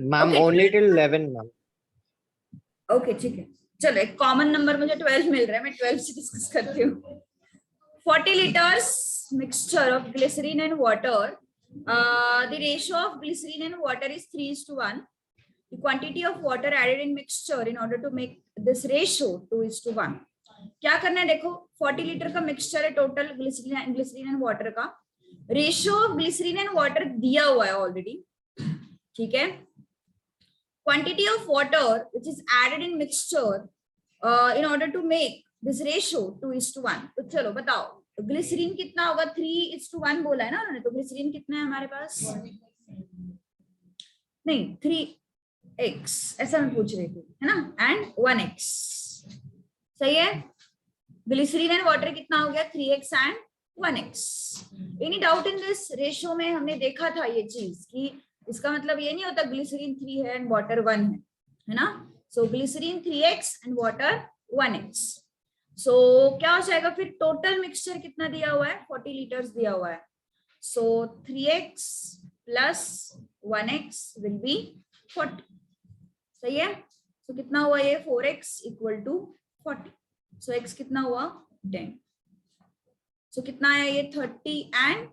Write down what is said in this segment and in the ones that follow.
Ma'am only till 11 ma'am. Okay ठीक है, चलो एक कॉमन नंबर मुझे 12 मिल रहा है, मैं 12 से डिस्कस करती हूँ। 40 liters mixture of glycerin and water. The ratio of glycerin and water is 3:1. The quantity of water added in mixture in order to make this ratio 2:1. क्या करना है देखो, 40 लीटर का मिक्सचर है टोटल ग्लिसरीन एंड वाटर का। Ratio of glycerine and water दिया हुआ है ऑलरेडी, ठीक है। Quantity of water which is added in mixture in order to make this ratio 2:1। तो चलो बताओ ग्लिसरीन कितना होगा, 3:1 बोला है ना उन्होंने, तो ग्लिसरीन कितना है हमारे पास, नहीं 3x ऐसा मैं पूछ रही थी, है ना, एंड 1x, सही है। ग्लिसरीन एंड वाटर कितना हो गया, 3x and 1x। Any doubt in this ratio में? हमने देखा था ये चीज कि इसका मतलब ये नहीं होता ग्लिसरीन 3 है एंड वाटर 1 है ना। So glycerine 3x and water 1x। So क्या हो जाएगा फिर, टोटल मिक्सचर कितना दिया हुआ है, 40 लीटर्स दिया हुआ है। सो 3x plus 1x will be 40, सही है। सो कितना हुआ ये, 4x equal to 40। So x कितना हुआ, 10। सो कितना आया ये, 30 and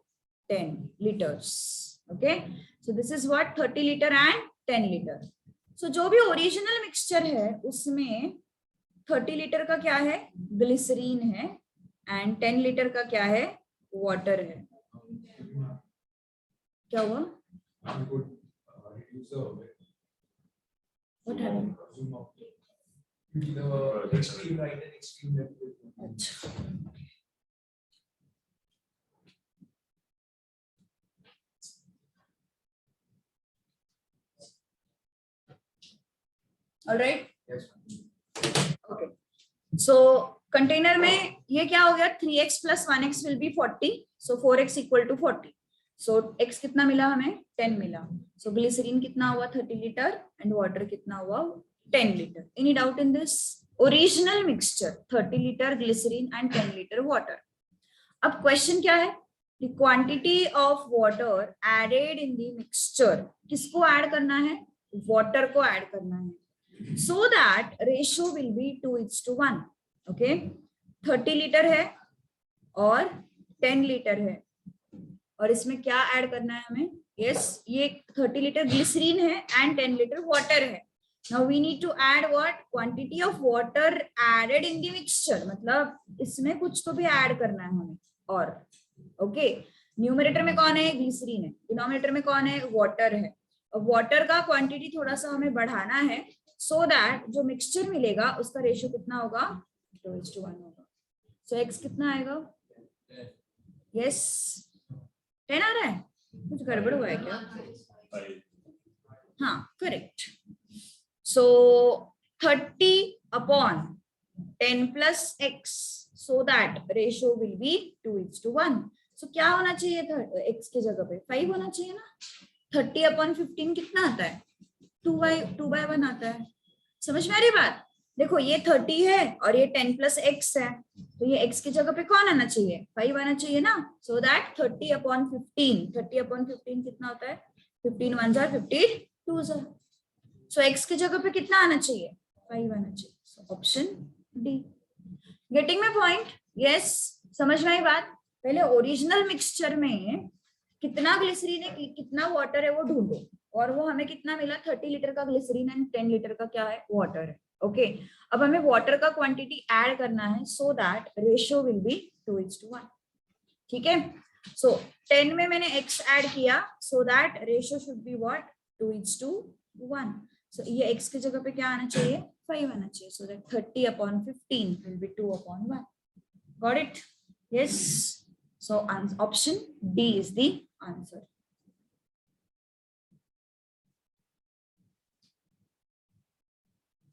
10 litres. Okay, so this is what 30 litre and 10 litre. So जो भी ओरिजिनल मिक्सचर है उसमें 30 लीटर का क्या है, ग्लिसरीन है, एंड 10 लीटर का क्या है, वाटर है। क्या हुआ, what happened? अच्छा, ऑलराइट, ओके। सो कंटेनर में ये क्या हो गया, 3x plus 1x will be 40, so 4x equal to 40। So x कितना मिला हमें, 10 मिला। सो ग्लिसरीन कितना हुआ, 30 लीटर एंड वाटर कितना हुआ, 10 लीटर। Any doubt in this? Original mixture 30 लीटर ग्लिसरीन एंड 10 लीटर वाटर। अब क्वेश्चन क्या है, the quantity of water added in the mixture, किसको ऐड करना है, वाटर को ऐड करना है, so that ratio will be 2:1. okay, 30 litre है और 10 लीटर है, और इसमें क्या ऐड करना है हमें, yes, ये 30 लीटर ग्लिसरीन है एंड 10 लीटर वाटर है। now we need to add what, quantity of water added in the mixture, मतलब इसमें कुछ तो भी ऐड करना है हमें। और ओके, न्यूमरेटर में कौन है, ग्लिसरीन है, डिनोमिनेटर में कौन है, वाटर है। अब वाटर का क्वांटिटी थोड़ा सा हमें बढ़ाना है, सो दैट जो मिक्सचर मिलेगा उसका रेशियो कितना होगा, 2:1 होगा। सो x कितना आएगा, यस 10 आ रहा है, कुछ गड़बड़ हुआ है क्या, हाँ correct. So 30/10 plus x, so that ratio will be 2:1। सो क्या होना चाहिए था, x की जगह पे 5 होना चाहिए ना। 30/15 कितना आता है, 2/1 आता है। समझ में आ रही बात? देखो ये 30 है और ये 10 प्लस x है, तो ये x की जगह पे कौन आना चाहिए, 5 आना चाहिए ना। सो दैट 30/15, 30/15 कितना होता है, 15 1 जार 15 2 जार। सो x की जगह पे कितना आना चाहिए, 5 आना चाहिए। So option D. Getting my point? Yes, समझ में आई बात? पहले ओरिजिनल मिक्सचर में कितना ग्लिसरीन है कितना वाटर है वो ढूंढो, और वो हमें कितना मिला, 30 लीटर का ग्लिसरीन एंड 10 लीटर का क्या है, वाटर है। ओके, अब हमें वाटर का क्वांटिटी ऐड करना है, so that ratio will be 2:1। ठीक है, सो 10 में मैंने x ऐड किया, so that ratio should be what, 2:1। सो ये x की जगह पे क्या आना चाहिए, 5 आना चाहिए, so that 30/15 will be 2/1। Got it? Yes, so option D is the answer.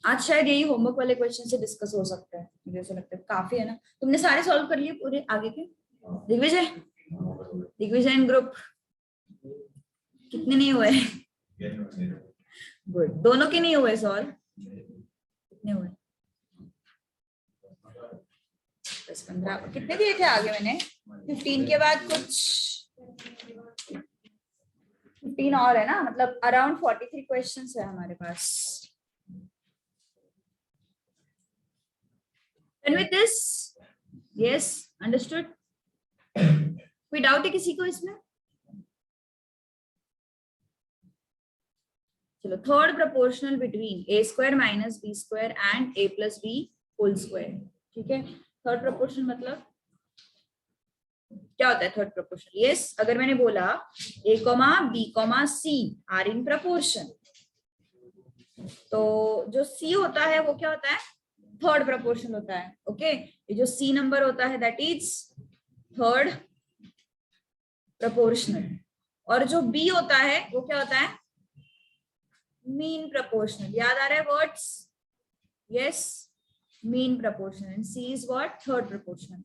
आज शायद यही होमवर्क वाले क्वेश्चन से डिस्कस हो सकता है, मुझे ऐसा लगता है। काफी है ना, तुमने सारे सॉल्व कर लिए पूरे आगे के? दिग्विजय, दिग्विजय इन ग्रुप कितने नहीं हुए? गुड, दोनों के नहीं हुए सॉल्व, कितने हुए? 10-15 कितने दिए थे आगे मैंने? 15 के बाद कुछ 15 और है ना, मतलब अराउंड 43 क्वेश्चंस है हमारे पास। Done with this? Yes, understood? कोई डाउट है किसी को इसमें? चलो, third proportional between a square minus b square and a plus b whole square. ठीक है, थर्ड प्रोपोर्शन मतलब क्या होता है थर्ड प्रोपोर्शन? यस, अगर मैंने बोला a comma b comma c are in proportion, तो जो c होता है वो क्या होता है? थर्ड प्रोपोर्शन होता है। ओके, ये जो c नंबर होता है दैट इज थर्ड प्रोपोर्शनल, और जो b होता है वो क्या होता है? Mean proportional. याद आ रहा है words? Yes, mean proportional and c is what? Third proportional.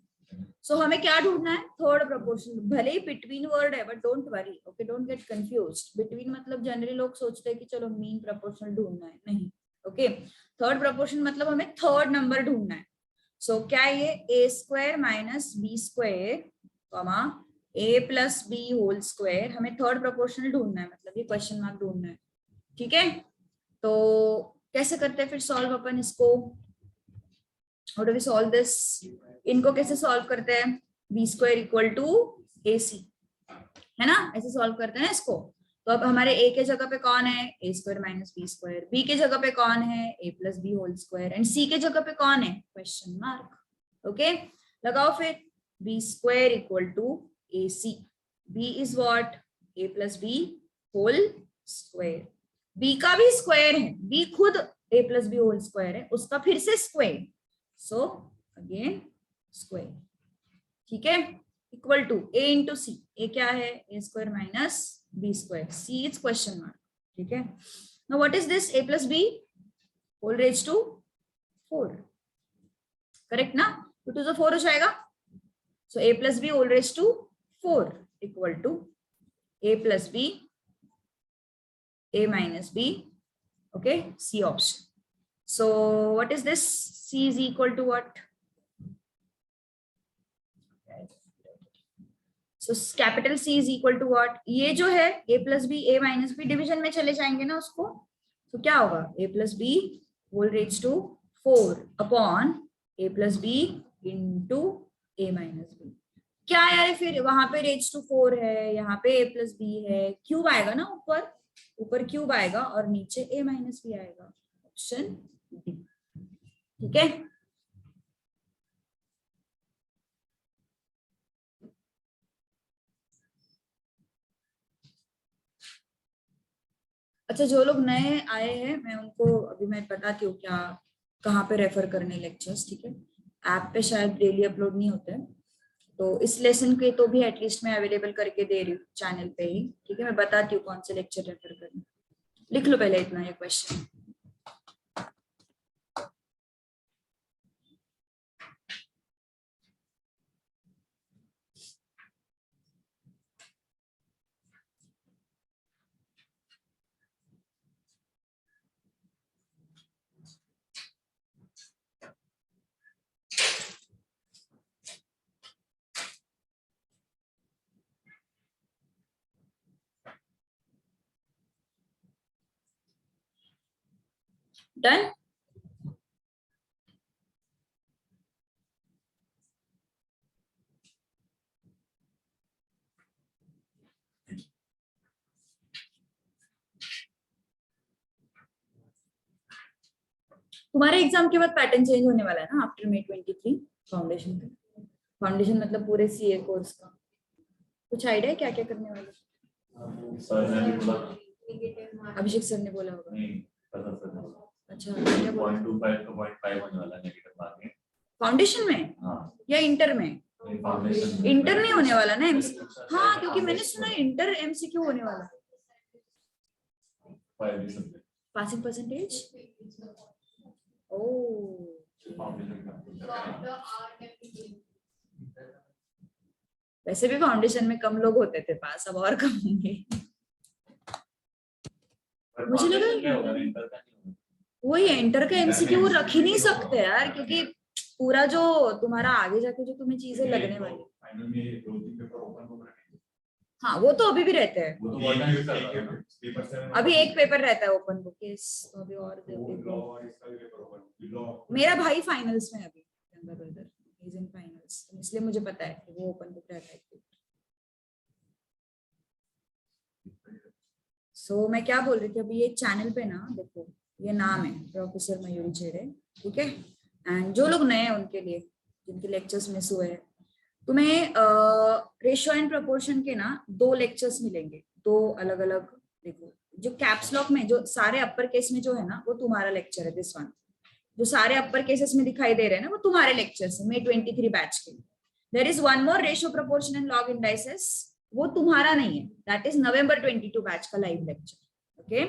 सो हमें क्या ढूंढना है? Third proportional. भले ही बिटवीन वर्ड है but don't worry, okay, don't get confused. Between मतलब जनरली लोग सोचते हैं कि चलो मीन प्रोपोर्शनल ढूंढना है, नहीं। ओके, थर्ड प्रोपोर्शन मतलब हमें थर्ड नंबर ढूंढना है। सो क्या ये a square minus B square comma a plus B whole square, हमें थर्ड प्रोपोर्शनल ढूंढना है, मतलब ये क्वेश्चन मार्क ढूंढना है। ठीक है, तो कैसे करते हैं फिर सॉल्व अपन इसको? How do we solve this? इनको कैसे सॉल्व करते हैं? B square equal to A C, है ना, ऐसे सॉल्व करते हैं इसको। तो अब हमारे a के जगह पे कौन है? A square minus B square. b के जगह पे कौन है? a plus B whole square. And c के जगह पे कौन है? Question mark. ओके, लगाओ फिर। b square equal to A C, b is what? a plus B whole square. b का भी स्क्वायर है, b खुद a plus B whole square है, उसका फिर से स्क्वायर, सो अगेन स्क्वायर। ठीक है, equal to a into C. a क्या है? a square minus B square, c is question mark. ठीक है, now what is this? a plus B whole raise to 4, correct ना? 2 to the 4 हो जाएगा। So a plus B whole raise to 4 equal to a plus B a minus b, okay, c option. So what is this? c is equal to what? So capital C is equal to what? ये जो है a plus b, a minus b division में चले जाएंगे ना उसको, तो क्या होगा? a plus b whole raised to 4 upon a plus b into a minus b। क्या यार, फिर वहां पे रेज टू 4 है, यहाँ पे a plus b है, क्यूब आएगा ना, ऊपर ऊपर क्यूब आएगा और नीचे a माइनस बी आएगा, ऑप्शन डी। ठीक है, अच्छा, जो लोग नए आए हैं मैं उनको अभी मैं बताती हूँ क्या कहाँ पे रेफर करने लेक्चर्स। ठीक है, ऐप पे शायद डेली अपलोड नहीं होते हैं, तो इस लेसन के तो भी एटलीस्ट मैं अवेलेबल करके दे रही हूँ चैनल पे ही। ठीक है, मैं बताती हूँ कौन से लेक्चर रेफर करना। लिख लो पहले इतना ये क्वेश्चन। डन? तुम्हारे एग्जाम के बाद पैटर्न चेंज होने वाला है ना आफ्टर May 23 फाउंडेशन का। फाउंडेशन मतलब पूरे सीए कोर्स का। कुछ आइडिया है क्या क्या करने वाले? अभिषेक सर ने बोला होगा। अच्छा, क्या बोला? 0.25 to 0.5 होने वाला है नेगेटिव मार्किंग फाउंडेशन में या इंटर में? फाउंडेशन इंटर नहीं होने वाला ना एमसी? हाँ, क्योंकि मैंने सुना इंटर एमसीक्यू होने वाला। Passing percentage? ओह, वैसे भी फाउंडेशन में कम लोग होते थे पास, अब और कम होंगे। मुझे लगा वही है, इंटर का एमसीक्यू रख ही नहीं सकते यार, क्योंकि पूरा जो तुम्हारा आगे जाके जो तुम्हें चीजें लगने वाली, फाइनल में 2-3 पेपर ओपन बुक रखेंगे। हाँ वो तो अभी भी रहते हैं, वो तो वर्डन यूज कर रहा है पेपर 7 अभी एक पेपर रहता है ओपन बुक केस, अभी और लॉ और इसका भी पेपर ओपन लॉ। मेरा भाई फाइनल्स में है अभी, ब्रदर इज इन फाइनल्स, इसलिए मुझे पता है कि वो ओपन बुक रहता है। सो मैं क्या बोल रही थी, अभी ये चैनल पे ना देखो, ये नाम है प्रोफेसर मयूरी चेड़े, ठीक है। एंड जो लोग नए हैं उनके लिए, जिनके लेक्चर्स मिस हुए हैं, तुम्हें रेशियो एंड प्रोपोर्शन के ना 2 लेक्चर्स मिलेंगे, 2 अलग अलग। देखो जो कैप्स लॉक में जो सारे अपर केस में जो है ना, वो तुम्हारा लेक्चर है, दिस वन। जो सारे अपर केसेस में दिखाई दे रहे हैं ना, वो तुम्हारे लेक्चर्स है, May 23 बैच के। There is one more, ratio proportion and log indices, वो तुम्हारा नहीं है, दैट इज November 22 बैच का लाइव लेक्चर। ओके,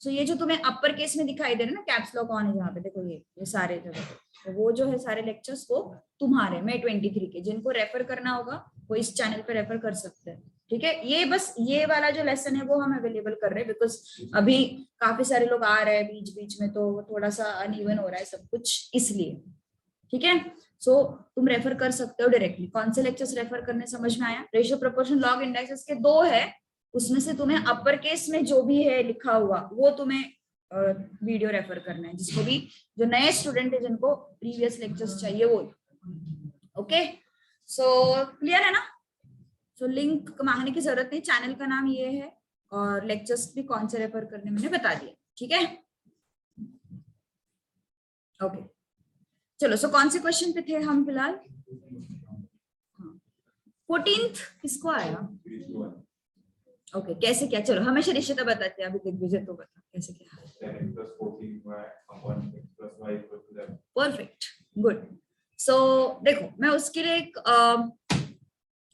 सो ये जो तुम्हें अपर केस में दिखाई दे रहे हैं ना, कैप्स लॉक ऑन है जहाँ पे, देखो ये सारे जगह, तो वो जो है सारे लेक्चर्स वो तुम्हारे May 23 के। जिनको रेफर करना होगा वो इस चैनल पे रेफर कर सकते हैं, ठीक है। ये बस ये वाला जो लेसन है वो हम अवेलेबल कर रहे हैं, बिकॉज अभी काफी सारे लोग आ रहे हैं बीच बीच में, तो थोड़ा सा अनइवन हो रहा है सब कुछ, इसलिए, ठीक है। सो तुम रेफर कर सकते हो डायरेक्टली। कौन से लेक्चर्स रेफर करने समझ में आया? रेशियो प्रोपोर्शन लॉग इंडाइसेस के 2 है, उसमें से तुम्हें अपर केस में जो भी है लिखा हुआ वो तुम्हें वीडियो रेफर करना है, जिसको भी जो नए स्टूडेंट है जिनको प्रीवियस लेक्चर्स चाहिए वो। ओके, सो क्लियर है ना? सो लिंक मांगने की जरूरत नहीं, चैनल का नाम ये है और लेक्चर्स भी कौन से रेफर करने मैंने बता दिया, ठीक है। ओके चलो, सो कौन से क्वेश्चन पे थे हम फिलहाल? 14th किसको आया? ओके, कैसे क्या? चलो हमेशा रिश्ता बताते हैं, अभी दिग्विजय तो बता कैसे क्या। Perfect, good. सो देखो मैं उसके लिए एक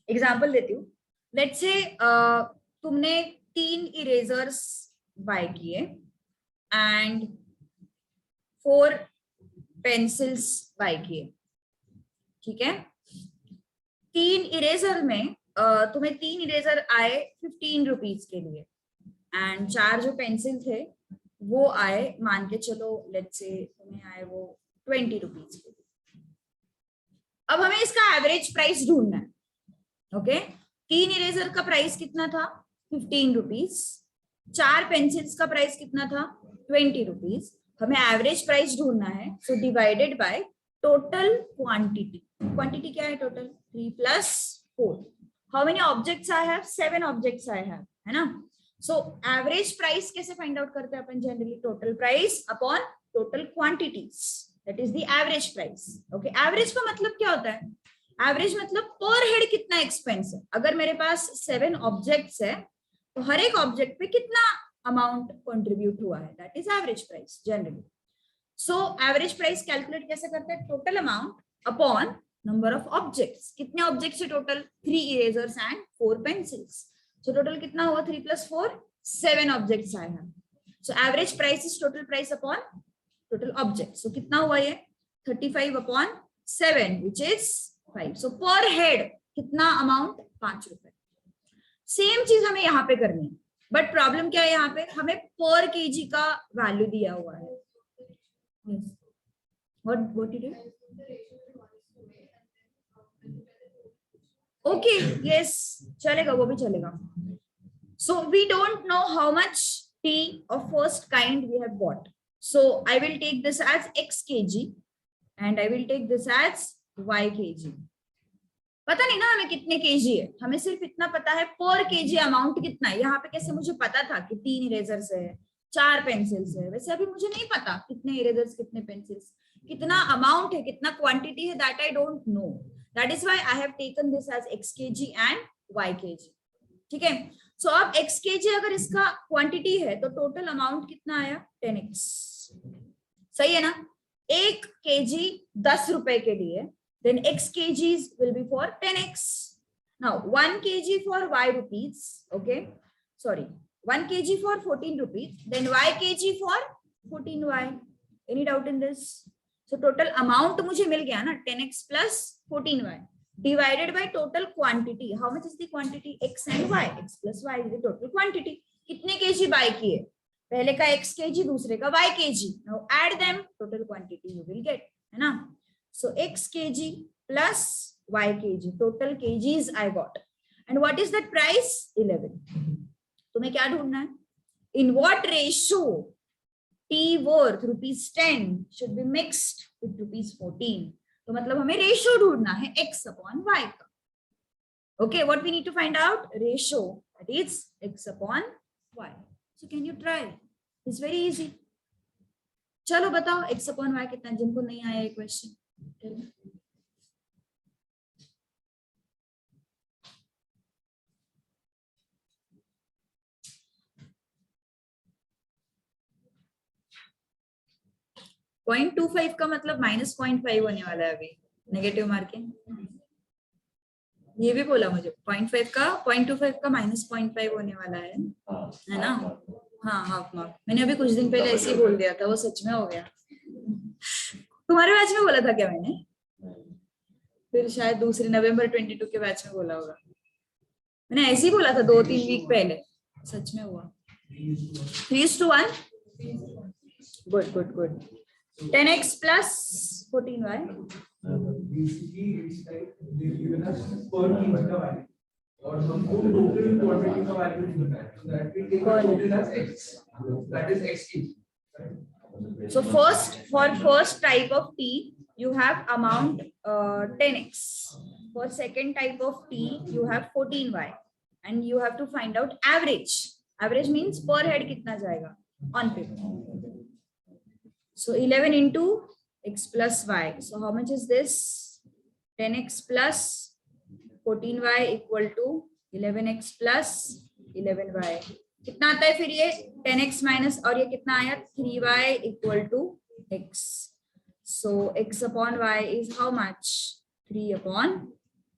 एग्जांपल देती हूँ। लेट्स से तुमने 3 इरेजर्स बाय किए एंड 4 पेंसिल्स बाय किए, ठीक है। 3 इरेजर में तुम्हें 3 इरेजर आए 15 रुपीज के लिए, एंड 4 जो पेंसिल थे वो आए, मान के चलो लेट्स से तुम्हें आए वो 20 रुपीज के लिए। अब हमें इसका एवरेज प्राइस ढूंढना है, ओके। 3 इरेजर का प्राइस कितना था? 15 रुपीज। 4 पेंसिल्स का प्राइस कितना था? 20 रुपीज। हमें एवरेज प्राइस ढूंढना है, so divided by total quantity. Quantity क्या है? Total 3 plus 4. How many objects I have? 7 objects I have, है ना। सो एवरेज प्राइस कैसे फाइंड आउट करते हैं अपन? Generally total price upon total quantities, that is the average price. Okay, average का मतलब क्या होता है? एवरेज मतलब पर हेड कितना एक्सपेंस है। अगर मेरे पास 7 ऑब्जेक्ट्स है तो हर एक ऑब्जेक्ट पे कितना अमाउंट कंट्रीब्यूट हुआ है, that is average price generally. So average price calculate कैसे करते हैं? Total amount upon number of objects. कितने ऑब्जेक्ट्स है total? 3 erasers and 4 pencils. So total कितना हुआ? 3 plus 4, 7 ऑब्जेक्ट्स आए हैं। So average price is total price upon total object. So कितना हुआ ये? 35 अपॉन 7 विच इज 5. सो पर हेड कितना अमाउंट? 5 रुपए। सेम चीज हमें यहाँ पे करनी है, बट प्रॉब्लम क्या है? यहाँ पे हमें पर केजी का वैल्यू दिया हुआ है। What did you? Okay, yes, चलेगा, वो भी चलेगा. So we don't know how much tea of first kind we have bought. So I will take this as x kg and I will take this as y kg. पता नहीं ना हमें कितने KG है, हमें सिर्फ इतना पता है पर केजी अमाउंट कितना है. यहाँ पे कैसे मुझे पता था कि 3 इरेजर्स है, 4 पेंसिल्स है? वैसे अभी मुझे नहीं पता कितने इरेजर्स, कितने पेंसिल्स, कितना अमाउंट है, कितना क्वांटिटी है, that I don't know. That is why I have taken this as x kg and y kg. ठीक है. सो अब x kg अगर इसका क्वांटिटी है तो टोटल अमाउंट कितना आया? 10x. सही है ना. 1 kg 10 रुपए के लिए, then x kgs will be for 10x. Now 1 kg for y rupees, okay, sorry, 1 kg for 14 rupees, then y kg for 14y. Any doubt in this? So total amount मुझे मिल गया ना 10x plus 14y divided by total quantity. How much is the quantity? x and y. x plus y is the total quantity. कितने kg buy किए? पहले का x kg, दूसरे का y kg. Now add them, total quantity you will get, है ना. So x kg plus y kg, total kgs I got. And what is that price? 11. तुम्हें क्या ढूंढना है? In what ratio tea worth ₹10 should be mixed with ₹14? तो मतलब हमें ratio ढूंढना है x upon y का. Okay, what we need to find out? Ratio, that is x upon y. So can you try? It's very easy. चलो बताओ x upon y कितना, जिनको नहीं आया ये क्वेश्चन. 0.25 का मतलब -0.5 होने वाला है अभी, नेगेटिव मार्किंग. ये भी बोला मुझे 0.25 का -0.5 होने वाला है ना? हाँ, हाफ मार्क. मैंने अभी कुछ दिन पहले ऐसे ही बोल दिया था, वो सच में हो गया. तुम्हारे बैच में बोला था क्या मैंने? फिर शायद दूसरे नवंबर 22 के बैच में बोला होगा. मैंने ऐसे ही बोला था 2-3 वीक पहले, सच में हुआ. 3:1. Good. 10x plus 14y. Basically, it's like they've given us per kg का value और हमको total quantity का value देना है. So that will take total as x. That is x kg. So for first type of tea, you have amount 10x. For second type of tea, you have 14y, and you have to find out average. Average means per head कितना जाएगा on paper. So 11 into x plus y. So how much is this? 10x plus 14y equal to 11x plus 11y. कितना आता है फिर ये? 10x minus और ये कितना आया? 3y equal to x. So x upon y is how much? 3 upon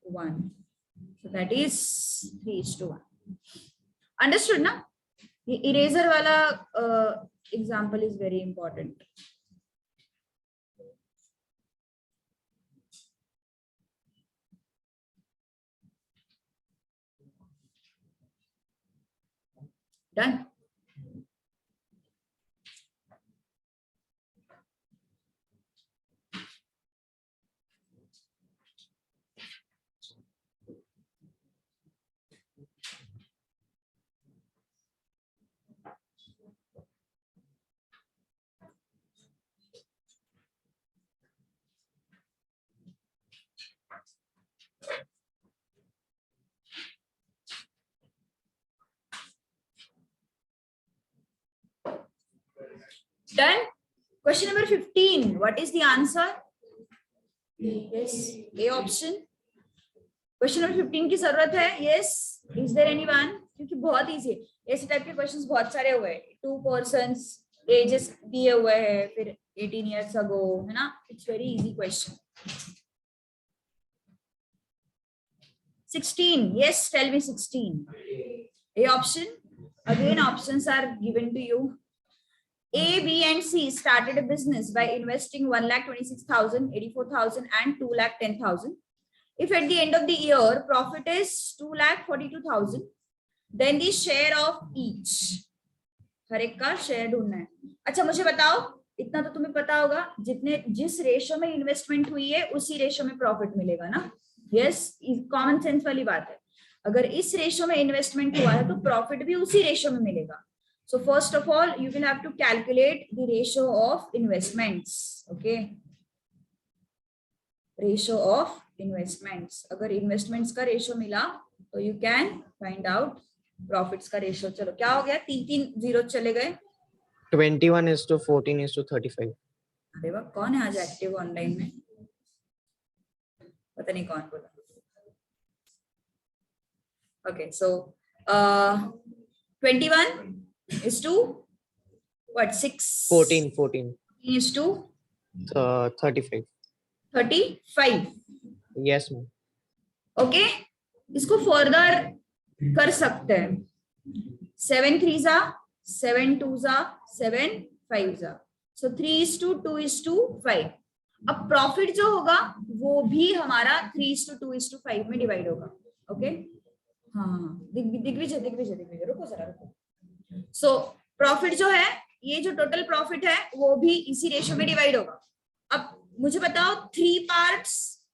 1. So that is 3:1. Understood ना? ये eraser वाला example is very important. Done. Done. Question number 15. What is the answer? Yes, A option. Question number 15 की जरूरत है? Yes. Is there anyone? क्योंकि बहुत easy है. ऐसे टाइप के क्वेश्चंस बहुत सारे हुए हैं. 2 persons ages दिए हुए हैं, फिर 18 years ago, है ना? It's very easy question. 16. Yes, tell me 16. A option. Again, options are given to you. A, B, and C started a business by investing 1,26,000, 84,000, and 2,10,000. If at the end of the year profit is 2,42,000, then the share of each. हर एक का share ढूंढना है. अच्छा मुझे बताओ, इतना तो तुम्हें पता होगा, जिस रेशो में इन्वेस्टमेंट हुई है उसी रेशो में प्रॉफिट मिलेगा ना? यस, कॉमन सेंस वाली बात है. अगर इस रेशो में इन्वेस्टमेंट हुआ है तो प्रॉफिट भी उसी रेशो में मिलेगा. So first of all, you will have to calculate the ratio of investments. Okay. Ratio of investments. अगर investments का ratio मिला तो you can find out profits का ratio. चलो क्या हो गया? 3 0 चले गए. 21:14:35. अरे वाह, कौन है आज एक्टिव ऑनलाइन में? पता नहीं कौन बोला. Okay, so 21 is to what? 6. 14 is to 35. 35. Yes, ma'am. Okay, इसको फर्दर कर सकते हैं. 7 3s are 7 2s are 7 5s are. So 3:2:5. अब प्रॉफिट जो होगा वो भी हमारा 3:2:5 में डिवाइड होगा. ओके, हाँ, दिग्विजय रुको जरा रुको. सो प्रॉफिट जो है, ये जो टोटल प्रॉफिट है वो भी इसी रेशियो में डिवाइड होगा. अब मुझे बताओ 3 पार्ट्स,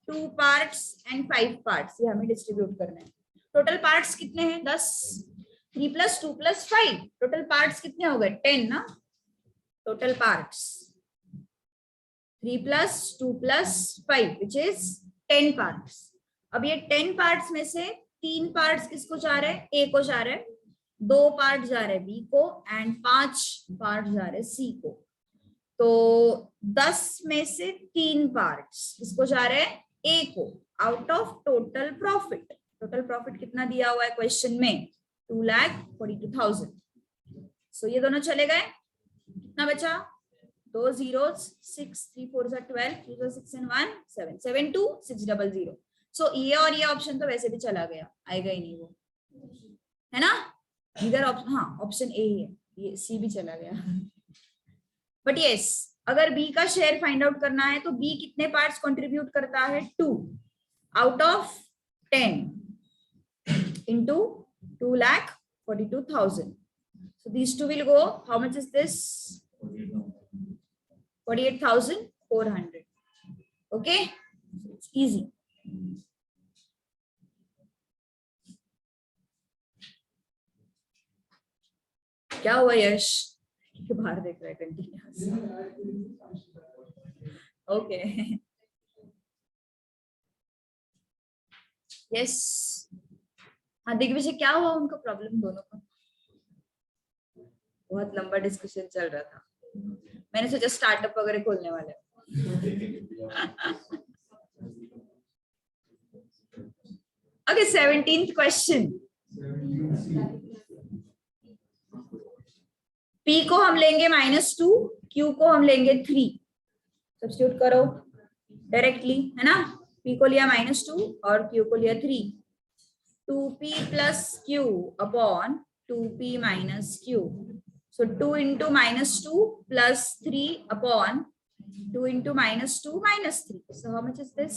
2 पार्ट्स एंड 5 पार्ट्स, ये हमें डिस्ट्रीब्यूट करना है। टोटल पार्ट्स कितने हैं? 10। 3 + 2 + 5, टोटल पार्ट्स कितने हो गए? 10 ना। Total parts 3 + 2 + 5 which is 10 parts. अब ये 10 पार्ट्स में से 3 पार्ट्स किसको जा रहे हैं? ए को जा रहे हैं, 2 पार्ट जा रहे हैं बी को एंड 5 पार्ट जा रहे हैं सी को। तो 10 में से 3 पार्ट्स किसको जा रहे हैं? ए को, out of total profit. Total profit कितना दिया हुआ है क्वेश्चन में? 2,42,000। सो ये दोनों चले गए, कितना बचा? 2 zeros, 6 3 4 12, 3 6 and 1 7, 72600। सो ये और ये ऑप्शन तो वैसे भी चला गया, आएगा ही नहीं वो, है ना? इधर ऑप्शन, हाँ ऑप्शन ए ही है, ये सी भी चला गया। बट यस, अगर बी का शेयर फाइंड आउट करना है तो बी कितने पार्ट्स कंट्रीब्यूट करता है? 2 out of 10 into 2,42,000. So these two will go. How much is this? 48,400. Okay, it's easy. क्या हुआ यश? बाहर देख रहा है कंटिन्यूअस। Okay, yes. हाँ दिग्विजय, क्या हुआ उनका प्रॉब्लम? दोनों का बहुत लंबा डिस्कशन चल रहा था, मैंने सोचा स्टार्टअप वगैरह खोलने वाले। Okay, 17th question. P को हम लेंगे -2, Q को हम लेंगे 3। सब्स्टिट्यूट करो डायरेक्टली, है ना? P को लिया -2 और Q को लिया 3। 2P + Q upon 2P - Q. So 2 into -2 plus 3 upon 2 into -2 minus 3. So how much is this?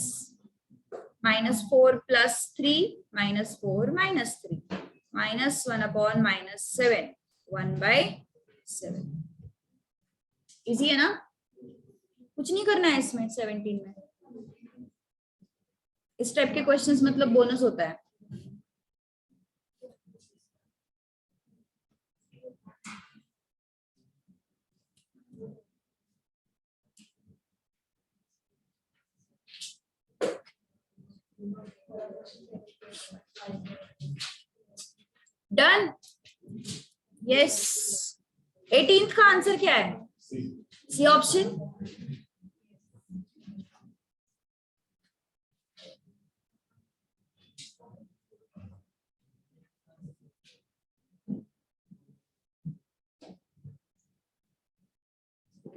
-4 plus 3 -4 minus 3 -1 upon -7, 1/7। Easy है ना? कुछ नहीं करना है इसमें। 17 में इस टाइप के क्वेश्चंस मतलब बोनस होता है। डन? यस। 18th का आंसर क्या है? C option.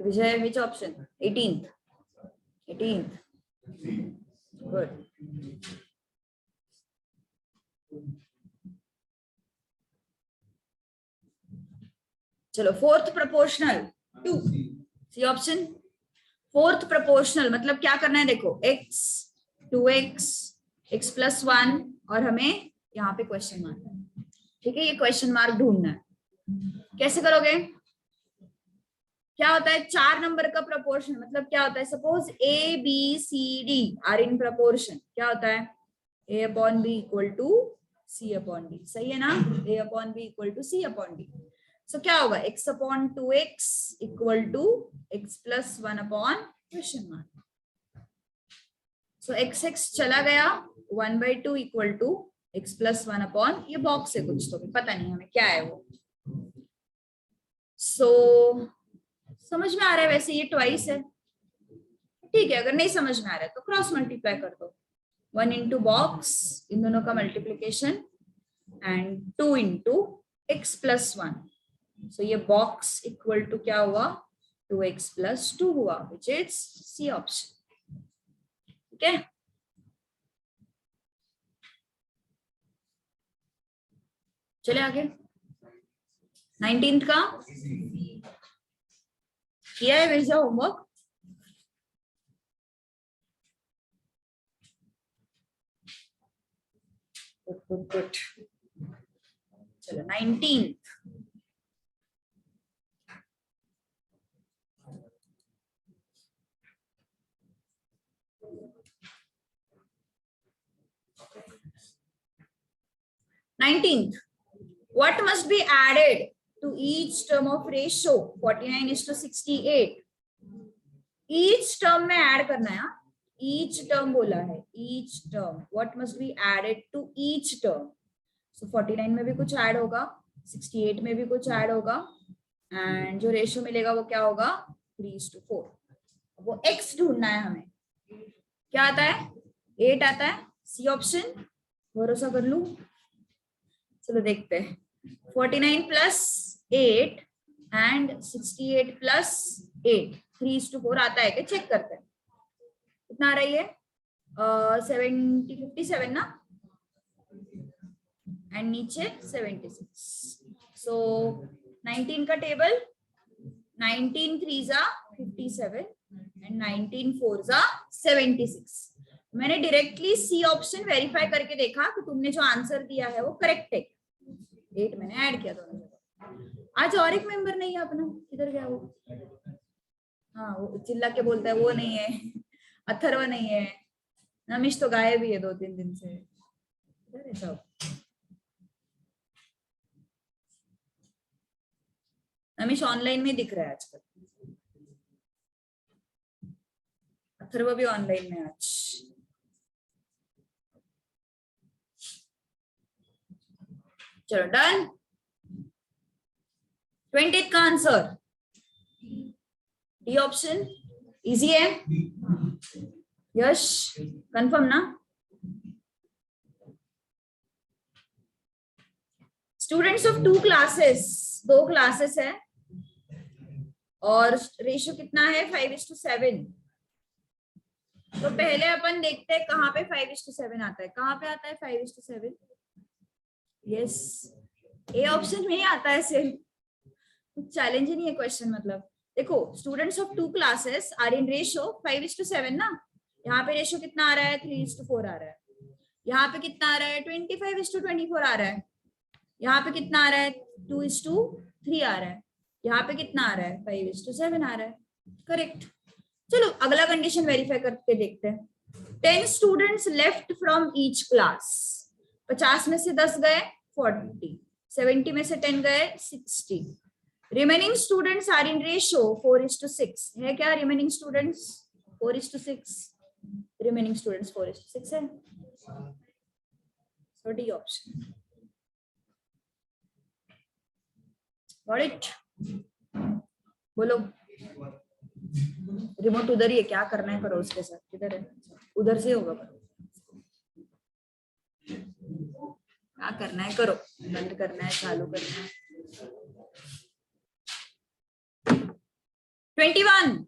Vijay, which option? 18th। 18th, good। चलो, 4th proportional 2, C option. 4th proportional मतलब क्या करना है? देखो, x 2x x + 1 और हमें यहाँ पे क्वेश्चन मार्क है, ठीक है? ये क्वेश्चन मार्क ढूंढना है। कैसे करोगे? क्या होता है 4 नंबर का प्रोपोर्शन? मतलब क्या होता है? Suppose A B C D are in proportion, क्या होता है? A/B = C/D, सही है ना? A/B = C/D। सो क्या होगा? x/2x = x + 1 question mark. सो x चला गया, 1/2 = x + 1 ये बॉक्स है कुछ, तो पता नहीं हमें क्या है वो। सो समझ में आ रहा है? वैसे ये ट्वाइस है, ठीक है। अगर नहीं समझ में आ रहा है तो क्रॉस मल्टीप्लाई कर दो। 1 into बॉक्स, इन दोनों का मल्टीप्लीकेशन, एंड 2 into x + 1। सो ये बॉक्स इक्वल टू क्या हुआ? 2x + 2 हुआ, विच इज सी ऑप्शन। ठीक है, चले आगे। 19th का किया है वैसा होमवर्क? गुड। चलो 19th। 19th, what must be added to each term of ratio 49:68? each term में add करना है, each term बोला है, each term, what must be added to each term? So 49 में भी कुछ add होगा, 68 में भी कुछ add होगा, and जो ratio मिलेगा वो क्या होगा? 3:4. वो x ढूंढना है हमें. क्या आता है? 8 आता है. C ऑप्शन, भरोसा कर लूं. चलो देखते हैं. 49 plus 8 and 68 plus 8, 3:4 आता है क्या? चेक करते हैं. कितना आ रही है? 57 ना, एंड नीचे 76. सो 19 का table, 19 3s are 57 and 19 4s are 76. मैंने डायरेक्टली सी ऑप्शन वेरीफाई करके देखा कि तुमने जो आंसर दिया है वो करेक्ट है. 8 मैंने ऐड किया दोनों जगह. आज और एक मेंबर नहीं है अपना, किधर गया वो? हाँ, वो चिल्ला के बोलता है वो नहीं है, अथर्व नहीं है, नमिश तो गायब भी है 2-3 दिन से. इधर है सब. नमिश ऑनलाइन में दिख रहा है आजकल. अथर्व भी ऑनलाइन में आज. चलो डन. 20th का आंसर डी ऑप्शन. इजी है. यश कंफर्म ना? स्टूडेंट्स ऑफ 2 क्लासेस, 2 क्लासेस है और रेशियो कितना है? 5:7. तो पहले अपन देखते हैं कहाँ पे 5:7 आता है. कहाँ पे आता है 5:7? यस, ए ऑप्शन में ही आता है. सिर्फ कुछ चैलेंज ही नहीं है क्वेश्चन. मतलब देखो, students of 2 classes are in ratio 5:7 ना. यहाँ पे रेशियो कितना आ रहा है? 3:4 आ रहा है. यहाँ पे कितना आ रहा है? 25:24 आ रहा है. यहाँ पे कितना आ रहा है? 2:3 आ रहा है. यहाँ पे कितना आ रहा है? 5:7 आ रहा है. करेक्ट. चलो अगला कंडीशन वेरीफाई करके देखते हैं. 10 students left from each class. 50 में से 10 गए 40, 70 में से 10 गए 60. Remaining students are in ratio 4:6. है क्या रिमेनिंग स्टूडेंट्स? 4:6. रिमेनिंग स्टूडेंट्स 4:6 है. So D option. Got it? बोलो. रिमोट उधर ही है, क्या करना है करो उसके साथ. किधर है? उधर से होगा. क्या करना है करो. बंद करना है, चालू करना है. 21.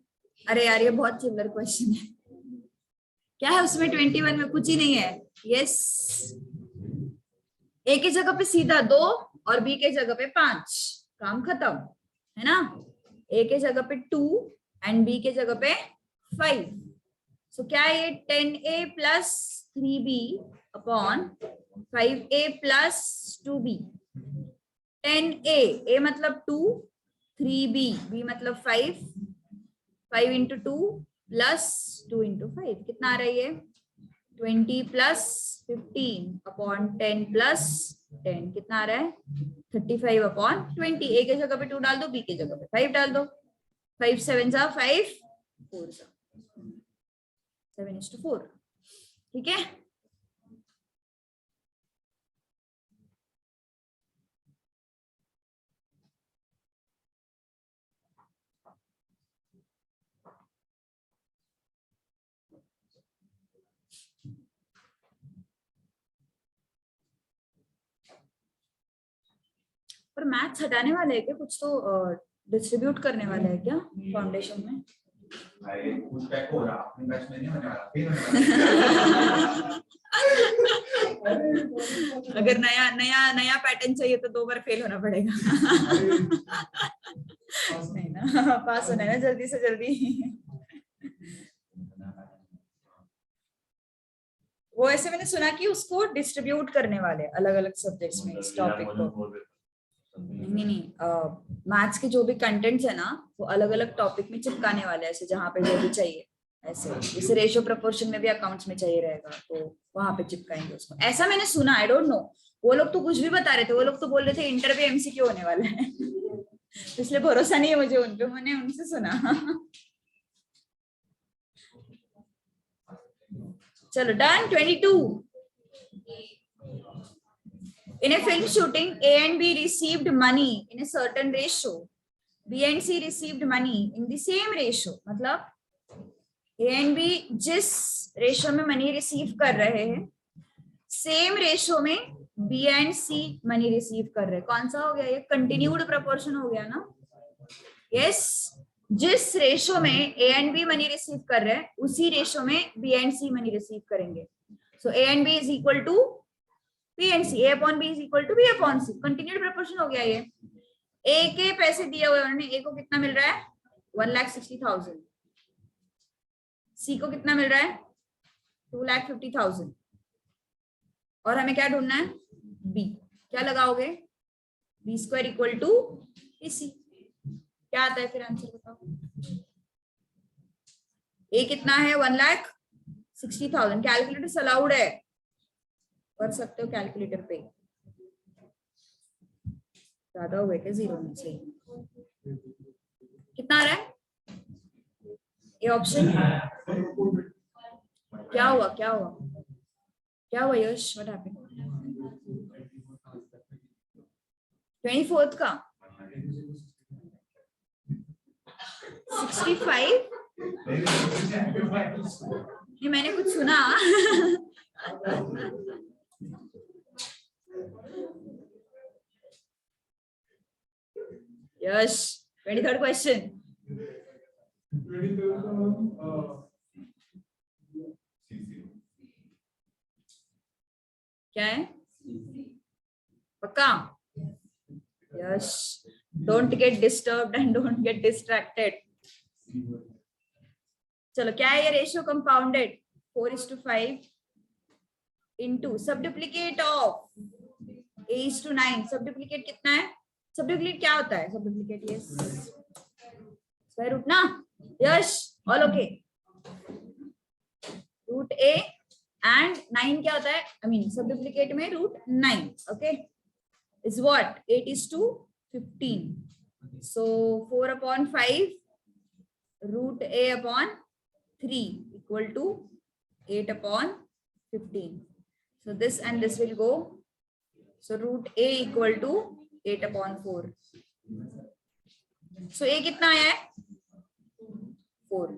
अरे यार ये बहुत चिल्लर क्वेश्चन है. क्या है उसमें? 21 में कुछ ही नहीं है. यस, ए की जगह पे सीधा 2 और बी के जगह पे 5. काम खत्म है ना. ए के जगह पे 2 एंड बी के जगह पे 5. सो क्या है ये? 10a plus 3b upon 5a plus 2b. 10a, a मतलब 2, 3b, b मतलब 5, 5 into 2 plus 2 into 5. कितना आ रही है? 20 plus 15 अपॉन 10 plus 10. कितना आ रहा है? 35 अपॉन 20. a के जगह पे 2 डाल दो, b के जगह पे 5 डाल दो. 5 7 जा 5, 4 जा 7:4. ठीक है. पर मैथ्स हटाने वाले हैं क्या? कुछ तो डिस्ट्रीब्यूट करने वाले हैं क्या फाउंडेशन में? कुछ बैक हो रहा, अपने बैच में नहीं होने वाला, फिर अगर नया पैटर्न चाहिए तो 2 बार फेल होना पड़ेगा. नहीं ना, पास होना है ना जल्दी से जल्दी. वो ऐसे मैंने सुना कि उसको डिस्ट्रीब्यूट करने वाले अलग अलग सब्जेक्ट्स में इस टॉपिक को. नहीं, मैथ्स के जो भी कंटेंट्स है ना वो अलग अलग टॉपिक में चिपकाने वाले हैं. ऐसे जहाँ पे जो भी चाहिए, ऐसे जैसे रेशियो प्रोपोर्शन में भी अकाउंट्स में चाहिए रहेगा तो वहां पे चिपकाएंगे उसको. ऐसा मैंने सुना, आई डोंट नो. वो लोग तो कुछ भी बता रहे थे, वो लोग तो बोल रहे थे इंटर पे एमसीक्यू होने वाला है इसलिए भरोसा नहीं है मुझे उन पे, मैंने उनसे सुना चलो done. 22 in a film shooting A and B received money in a certain ratio, B and C received money in the same ratio। मतलब A and B जिस रेशियो में मनी रिसीव कर रहे हैं सेम रेशियो में B and C money receive कर रहे हैं। कौन सा हो गया ये? कंटिन्यूड प्रपोर्शन हो गया ना। यस जिस रेशियो में A and B money receive कर रहे हैं उसी रेशियो में B and C money receive करेंगे। So A and B is equal to B and C, A upon B is equal to B upon C। Continued proportion हो गया ये। A के पैसे दिए हुए उन्होंने, A को कितना मिल रहा है 1,60,000, C को कितना मिल रहा है 2,50,000, और हमें क्या ढूंढना है B। क्या लगाओगे? B square equal to AC। क्या आता है फिर आंसर बताओ? A कितना है 1,60,000। कैलकुलेटर अलाउड है, कर सकते हो कैलकुलेटर पे। ज्यादा हुए क्या? 0 में से कितना आ रहा है ये ऑप्शन? क्या हुआ क्या हुआ क्या हुआ यश? What happened? 24th का 65? ये मैंने कुछ सुना यश 23rd क्वेश्चन। 23rd क्या है? पक्का? Yes don't get disturbed and don't get distracted. चलो क्या है ये रेशियो? कंपाउंडेड 4:5 इनटू सब डुप्लीकेट ऑफ A:9। सब डुप्लीकेट कितना है? सब डुप्लीकेट क्या होता है? सब डुप्लीकेट ये स्क्वायर रूट ना। Yes all okay. Root A and 9 क्या होता है? आई मीन सब डुप्लीकेट में root 9 okay is what 8:15। So 4/5 root A upon 3 equal to 8/15। so this and this will go, so root A equal to 8/4। so A कितना आया है 4।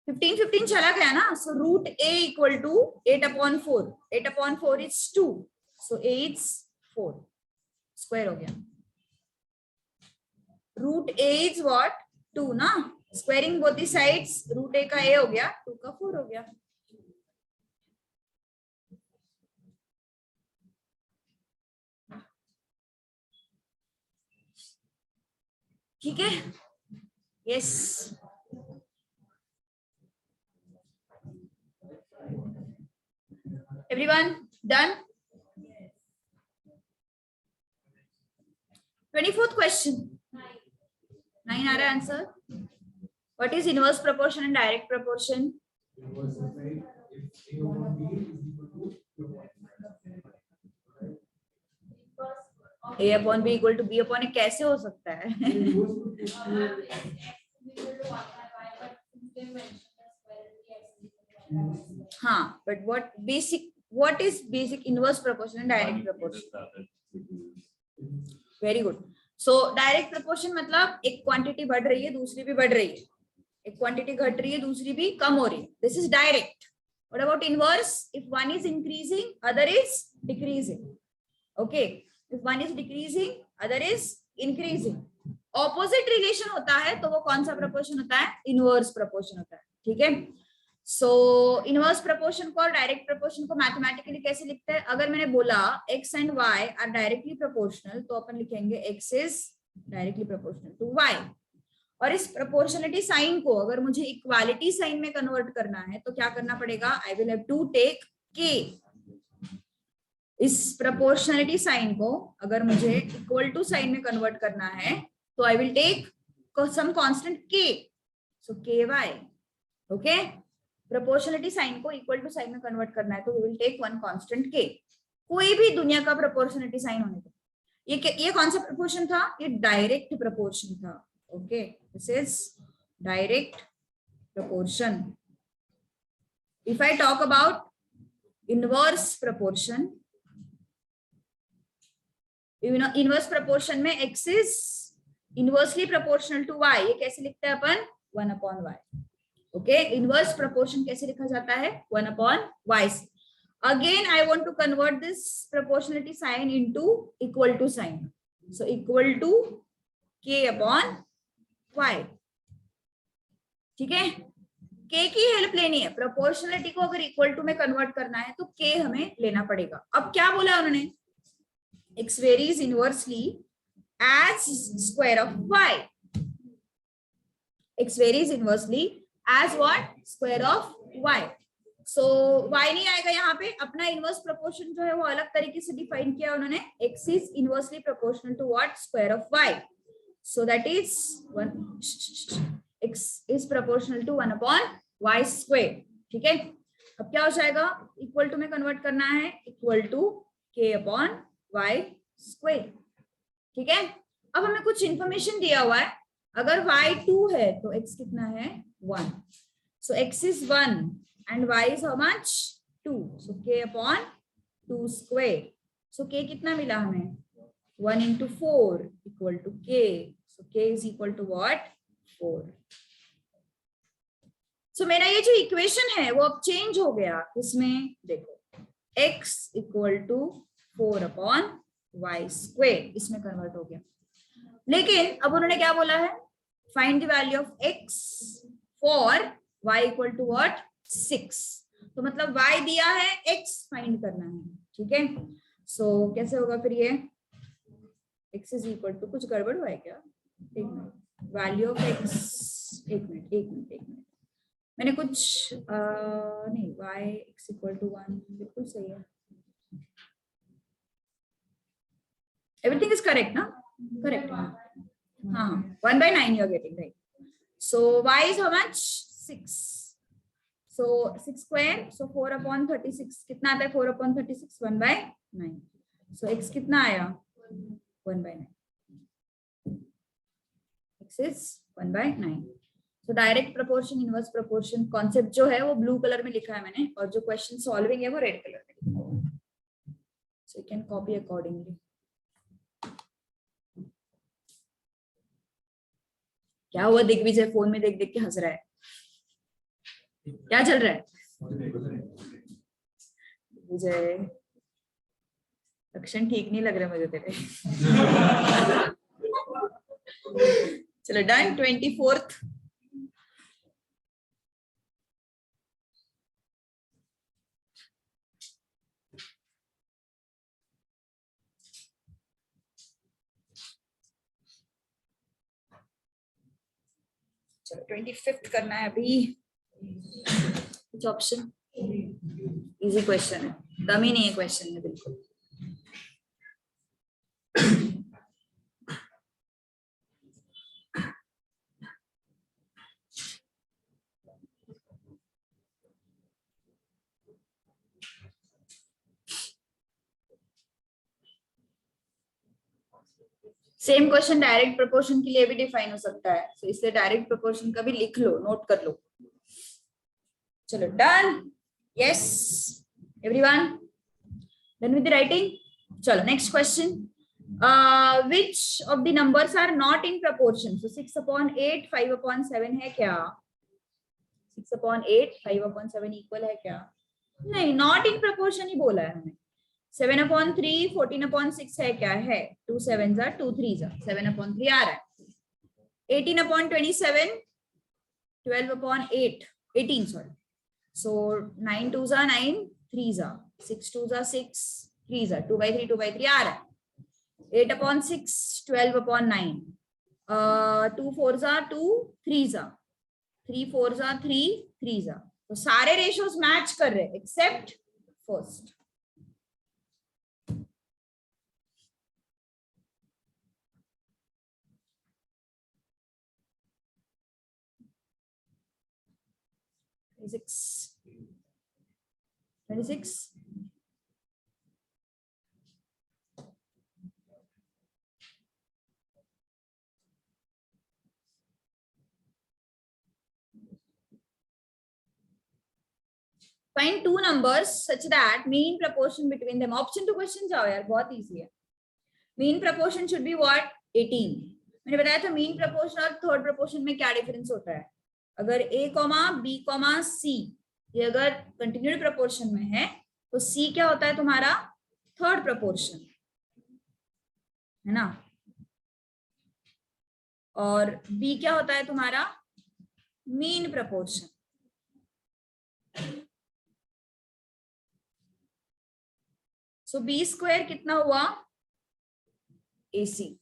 15 चला गया ना। so root A equal to 8/4। 8/4 is 2, so A is 4 square हो गया। root A is what 2 ना, squaring both the sides root A का A हो गया 2 का 4 हो गया। ठीक है yes everyone done. 24th question 9 आ रहा है आंसर। What is inverse proportion and direct proportion? A upon B equal to B upon A कैसे हो सकता है? हाँ but what is basic inverse proportion and direct proportion? Very good. So direct proportion मतलब एक क्वांटिटी बढ़ रही है दूसरी भी बढ़ रही है, एक क्वांटिटी घट रही है दूसरी भी कम हो रही है, this is direct. What about inverse? If one is increasing other is decreasing. Okay if one is decreasing other is increasing, opposite relation होता है तो वो कौन सा प्रोपोर्शन होता है? इनवर्स प्रोपोर्शन होता है। ठीक है सो इनवर्स प्रोपोर्शन को और डायरेक्ट प्रोपोर्शन को मैथमेटिकली कैसे लिखते हैं? अगर मैंने बोला x and y are directly proportional तो अपन लिखेंगे x is directly proportional to y। और इस प्रोपोर्शनलिटी साइन को अगर मुझे इक्वालिटी साइन में कन्वर्ट करना है तो क्या करना पड़ेगा? I will have to take k। इस प्रोपोर्शनलिटी साइन को अगर मुझे इक्वल टू साइन में कन्वर्ट करना है तो I will take some constant k, so ky। Okay proportionality sign को इक्वल टू साइन में कन्वर्ट करना है तो we will take one constant k। कोई भी दुनिया का प्रोपोर्शनलिटी साइन होने दो। ये कौन सा प्रपोर्शन था? ये डायरेक्ट प्रपोर्शन था। Okay, this is direct proportion. If I talk about inverse proportion, inverse proportion में x is inversely proportional to y. ये कैसे लिखते हैं अपन? 1/y. ओके, इनवर्स प्रोपोर्शन कैसे लिखा जाता है? 1/y से. Again, I want to convert this proportionality sign into equal to sign. So equal to k/y. ठीक है, k की हेल्प लेनी है. प्रोपोर्शनलिटी को अगर इक्वल टू में कन्वर्ट करना है तो k हमें लेना पड़ेगा. अब क्या बोला उन्होंने? x varies inversely as square of y. x varies inversely as what? Square of y. So y नहीं आएगा यहाँ पे. अपना इनवर्स प्रोपोर्शन जो है वो अलग तरीके से डिफाइन किया उन्होंने. x is inversely proportional to what? Square of y. So that is 1. x is proportional to 1/y square. ठीक है, अब क्या हो जाएगा? इक्वल टू में कन्वर्ट करना है. Equal to k/y square. ठीक है, अब हमें कुछ इंफॉर्मेशन दिया हुआ है. अगर y 2 है तो x कितना है? 1. So x is 1 and y is how much? 2. So k/2 square. So k कितना मिला हमें? 1 into 4 equal to k. So k is equal to what? 4. So मेरा ये जो इक्वेशन है वो अब चेंज हो गया. इसमें देखो x equal to 4/y square इसमें कन्वर्ट हो गया. लेकिन अब उन्होंने क्या बोला है? Find the value of x for y equal to what? 6. तो मतलब y दिया है, x फाइंड करना है. ठीक है, सो कैसे होगा फिर ये? x इज इक्वल टू, कुछ गड़बड़ हुआ है क्या? एक मिनट, वैल्यू ऑफ x, एक मिनट मैंने कुछ नहीं, y x इक्वल टू 1 बिल्कुल सही है. एवरीथिंग इज करेक्ट ना? करेक्ट. हाँ, 1/9 you are getting right. So y is how much? 6. So 6 square. So 4/36 कितना आता है? 4/36 1/9. So x कितना आया? 1/9. x is 1/9. So direct proportion, inverse proportion concept जो है वो ब्लू कलर में लिखा है मैंने, और जो क्वेश्चन सॉल्विंग है वो रेड कलर में लिखा है. So you can copy accordingly. क्या हुआ दिग्विजय? फोन में देख देख के हंस रहा है. क्या चल रहा है विजय? लक्षण ठीक नहीं लग रहा मुझे तेरे. चलो डन. 24th. चलो 25th करना है अभी. कुछ ऑप्शन? इजी क्वेश्चन है, दम ही नहीं है क्वेश्चन में बिल्कुल. सेम क्वेश्चन डायरेक्ट प्रोपोर्शन के लिए भी डिफाइन हो सकता है, तो इसलिए डायरेक्ट प्रोपोर्शन का भी लिख लो, नोट कर लो. चलो done. Yes everyone, done with the writing. चलो next question. which of the numbers are not in proportion? So 6/8 5/7 है क्या? 6/8 5/7 इक्वल है क्या? नहीं, नॉट इन प्रोपोर्शन ही बोला है हमें. 7/3 14/6 है क्या? है. 2 7s are 2 3s are 7/3 आ रहा है. 18/27 12/8 18 sorry. So 9 2s are 9 3s are 6 2s are 6 3s are 2/3 2/3 आ रहा है. 8/6 12/9 2 4s are 2 3s are 3 4s are 3 3s are. तो सारे रेशियोज मैच कर रहे हैं accept first. Six 26 Find two numbers such that mean proportion between them. Option to question जाओ यार, बहुत easy है. Mean proportion should be what? 18. मैंने बताया था mean proportion और third proportion में क्या difference होता है. अगर A, B, C ये अगर continued proportion में है, तो C क्या होता है तुम्हारा? Third proportion, है ना? और B क्या होता है तुम्हारा? Mean proportion. So B square कितना हुआ? AC.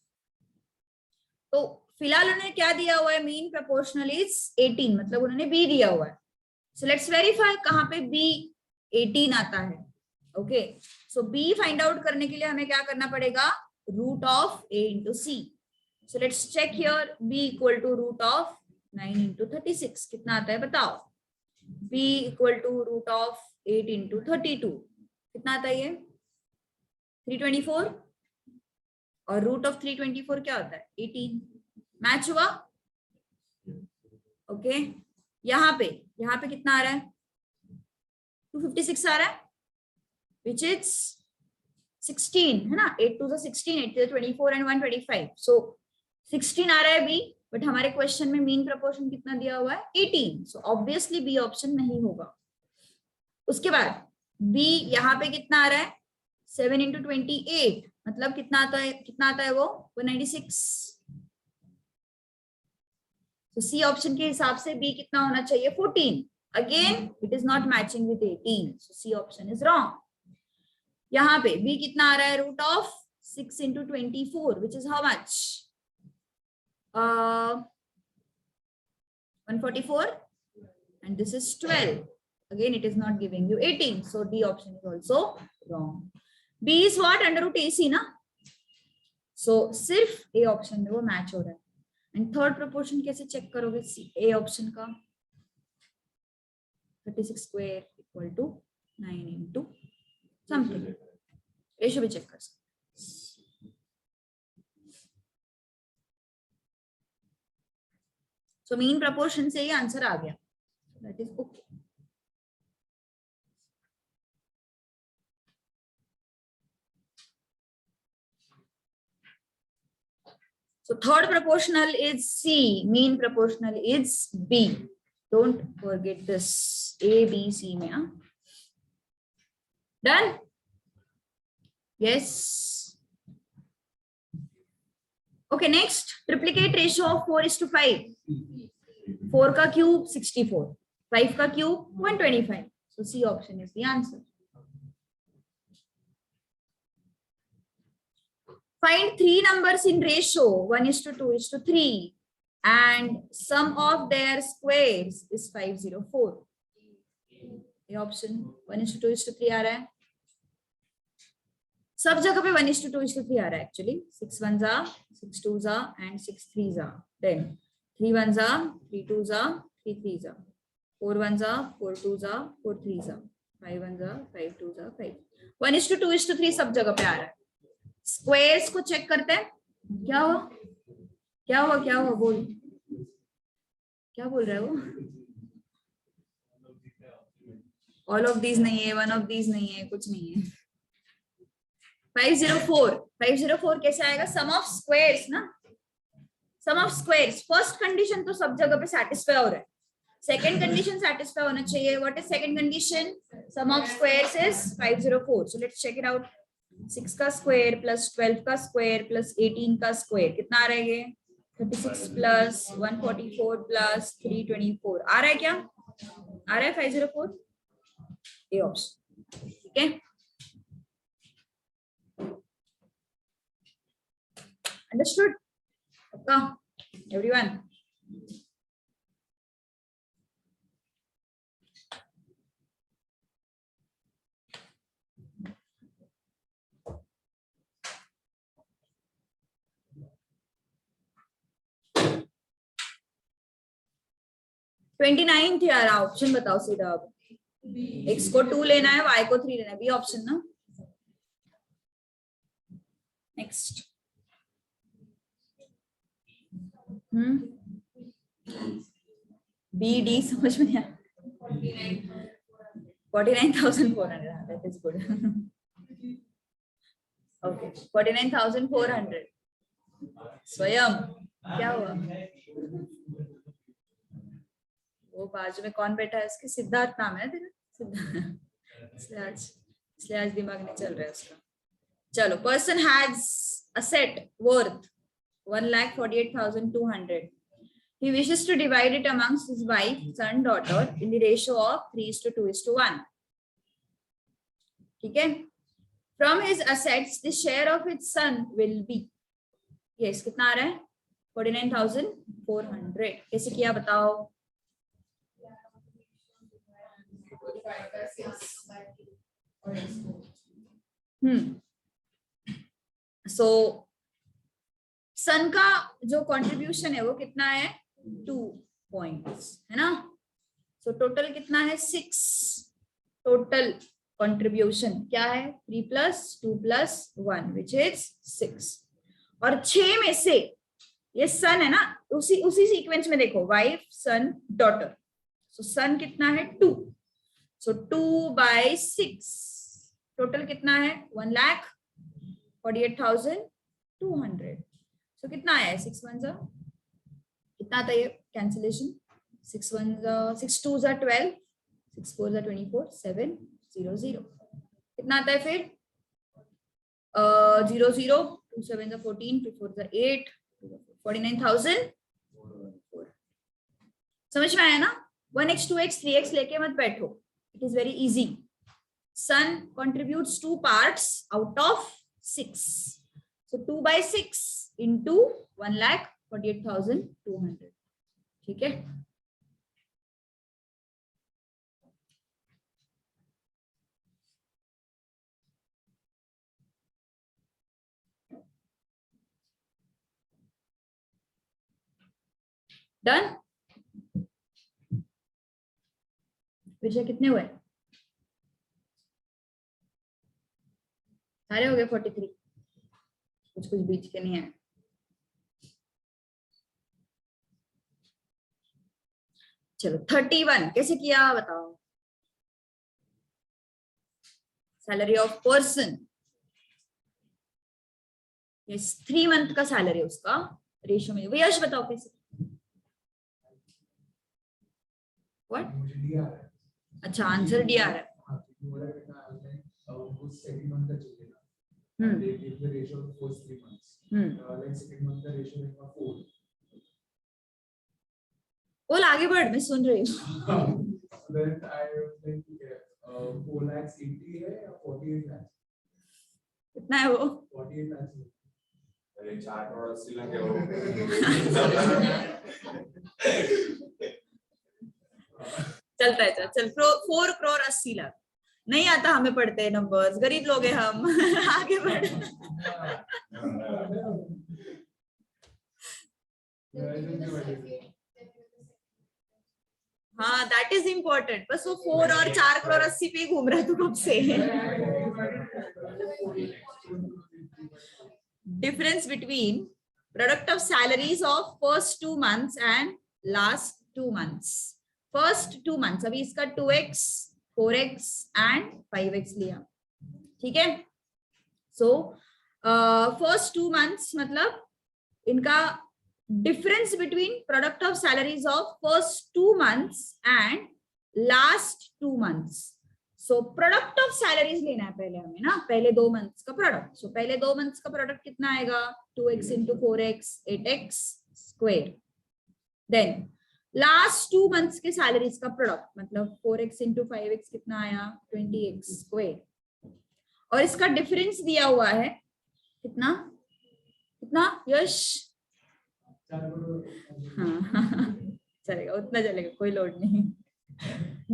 तो फिलहाल उन्होंने क्या दिया हुआ है? मीन प्रोपोर्शनल इज 18, मतलब उन्होंने B दिया हुआ है. सो लेट्स वेरीफाई कहां पे B 18 आता है. ओके, सो B फाइंड आउट करने के लिए हमें क्या करना पड़ेगा? Root of A into C. So let's check here. B equal to root of 9 into 36 कितना आता है बताओ? B equal to root of 8 into 32 कितना आता है? ये 324. और रूट ऑफ 324 क्या होता है? 18. मैच हुआ? ओके, यहाँ पे कितना आ रहा है? 256 आ रहा है, विच इज 16, है ना? 8 2 16, 8 2 24 एंड 125. सो 16 आ रहा है B, बट हमारे क्वेश्चन में मीन प्रोपोर्शन कितना दिया हुआ है? 18. सो ऑब्वियसली B ऑप्शन नहीं होगा. उसके बाद B यहाँ पे कितना आ रहा है? 7 इंटू 28 मतलब कितना आता है वो? 196. तो सी ऑप्शन के हिसाब से B कितना होना चाहिए? 14. Again it is not matching with 18, so C option is wrong. यहाँ पे B कितना आ रहा है? Root of 6 into 24 which is how much? 144 and this is 12. Again it is not giving you 18, so D option is also wrong. B is what? Under root AC ना? So सिर्फ A option में वो match हो रहा है. And third proportion कैसे check करोगे? A option का 36 square equal to 9 into something. Ratio भी चेक कर सकते. सो मीन प्रोपोर्शन से ये आंसर आ गया. That is okay. So third proportional is C, mean proportional is B. Don't forget this. A, B, C में. Done? Yes. Okay, next. Triplicate ratio of 4:5. 4 का cube 64. 5 का cube 125. So C option is the answer. Find three numbers in ratio 1:2:3 and sum of their squares is 504. ये option 1:2:3 आ रहा है. सब जगह पे 1:2:3 आ रहा है actually. 6 1s are 6 2s are and 6 3s are. Then 3 1s are 3 2s are 3 3s are. 4 1s are 4 2s are 4 3s are. 5 1s are 5 2s are 5. 1:2:3 सब जगह पे आ रहा है. स्क्वायर्स को चेक करते हैं. क्या हुआ? बोल, क्या बोल रहा है वो? ऑल ऑफ दीज नहीं है, वन ऑफ दीज नहीं है, कुछ नहीं है. 504 कैसे आएगा? सम ऑफ स्क्वायर्स ना. सम ऑफ स्क्वायर्स. फर्स्ट कंडीशन तो सब जगह पे सेटिस्फाई हो रहा है. सेकंड कंडीशन सेटिस्फाई होना चाहिए. What is second condition? Sum of squares is 504. So let's check it out. 6 का स्क्वायर प्लस 12 का स्क्वायर प्लस 18 का स्क्वायर कितना आ रहा है? ये 36 प्लस 144 प्लस 324 आ रहा है. क्या आ रहा है? 504. A option. ठीक है, अंडरस्टूड पक्का एवरीवन? ट्वेंटी 29 यार. ऑप्शन बताओ सीधा. अब x को 2 लेना है, y को 3 लेना है. बी ऑप्शन ना. नेक्स्ट. बी डी समझ में नहीं आया. 49,400. That is good. Okay, 49,400. स्वयं क्या हुआ? वो बाजू में कौन बैठा है उसके? सिद्धार्थ नाम है तेरा? सिद्धार्थ। इसलिए आज दिमाग नहीं चल रहा है उसका। चलो, person has asset worth 1,48,200. He wishes to divide it amongst his wife, son, daughter in the ratio of 3:2:1. ठीक है? From his assets, the share of his son will be. Yes, कितना आ रहा है? 49,400. कैसे किया बताओ? So सन का जो कंट्रीब्यूशन है वो कितना है? 2 points है ना? सो टोटल कितना है? 6. टोटल कंट्रीब्यूशन क्या है? 3 + 2 + 1 विच इज 6. और 6 में से ये सन है ना, उसी सीक्वेंस में देखो, वाइफ, सन, डॉटर. सो सन कितना है? 2. सो 2/6 टोटल कितना है? 1,48,200. सो कितना आया? 6 1 कितना आता है? कैंसिलेशन 6 2 12, 6 4 24, 7 0 0. कितना आता है फिर? 0 0, 2 7 14, 2 4 8, 49,004. समझ में आया ना? 1x 2x 3x लेके मत बैठो. It is very easy. Son contributes 2 parts out of 6. So 2/6 into 1,48,200. ठीक है? डन? विषय कितने हुए? सारे हो गए 43. कुछ बीच के नहीं है. चलो 31 कैसे किया बताओ? Salary of person. Yes, 3 month का सैलरी उसका रेशियो में. यश बताओ कैसे? व्हाट? अच्छा, आंसर दिया है. बोल, आगे बढ़, मैं सुन रही हूँ. 4,80,000 है या 48 लाख? कितना है वो? 48 लाख. अरे 4,80 लाख है वो. चलता है. चल 4,80,00,000. नहीं आता हमें पढ़ते हैं नंबर्स, गरीब लोग हैं हम. आगे बढ़. हाँ, दैट इज इम्पोर्टेंट. बस वो 4 और 4,80,00,000 पे ही घूम रहा है तू कब से. Difference between product of salaries of first 2 months and last 2 months. First 2 months, अभी इसका 2x 4x एंड 5x लिया. ठीक है? सो फर्स्ट 2 months मतलब इनका difference between product of salaries of first 2 months and last 2 months. So product of salaries लेना है पहले हमें ना, पहले 2 months का product. So पहले 2 months का product कितना आएगा? 2x into 4x 8x square. Then last 2 months के salaries का product मतलब 4x into 5x कितना आया? 20x square. और इसका difference दिया हुआ है कितना? कितना यश? चलेगा, उतना चलेगा, कोई लोड नहीं.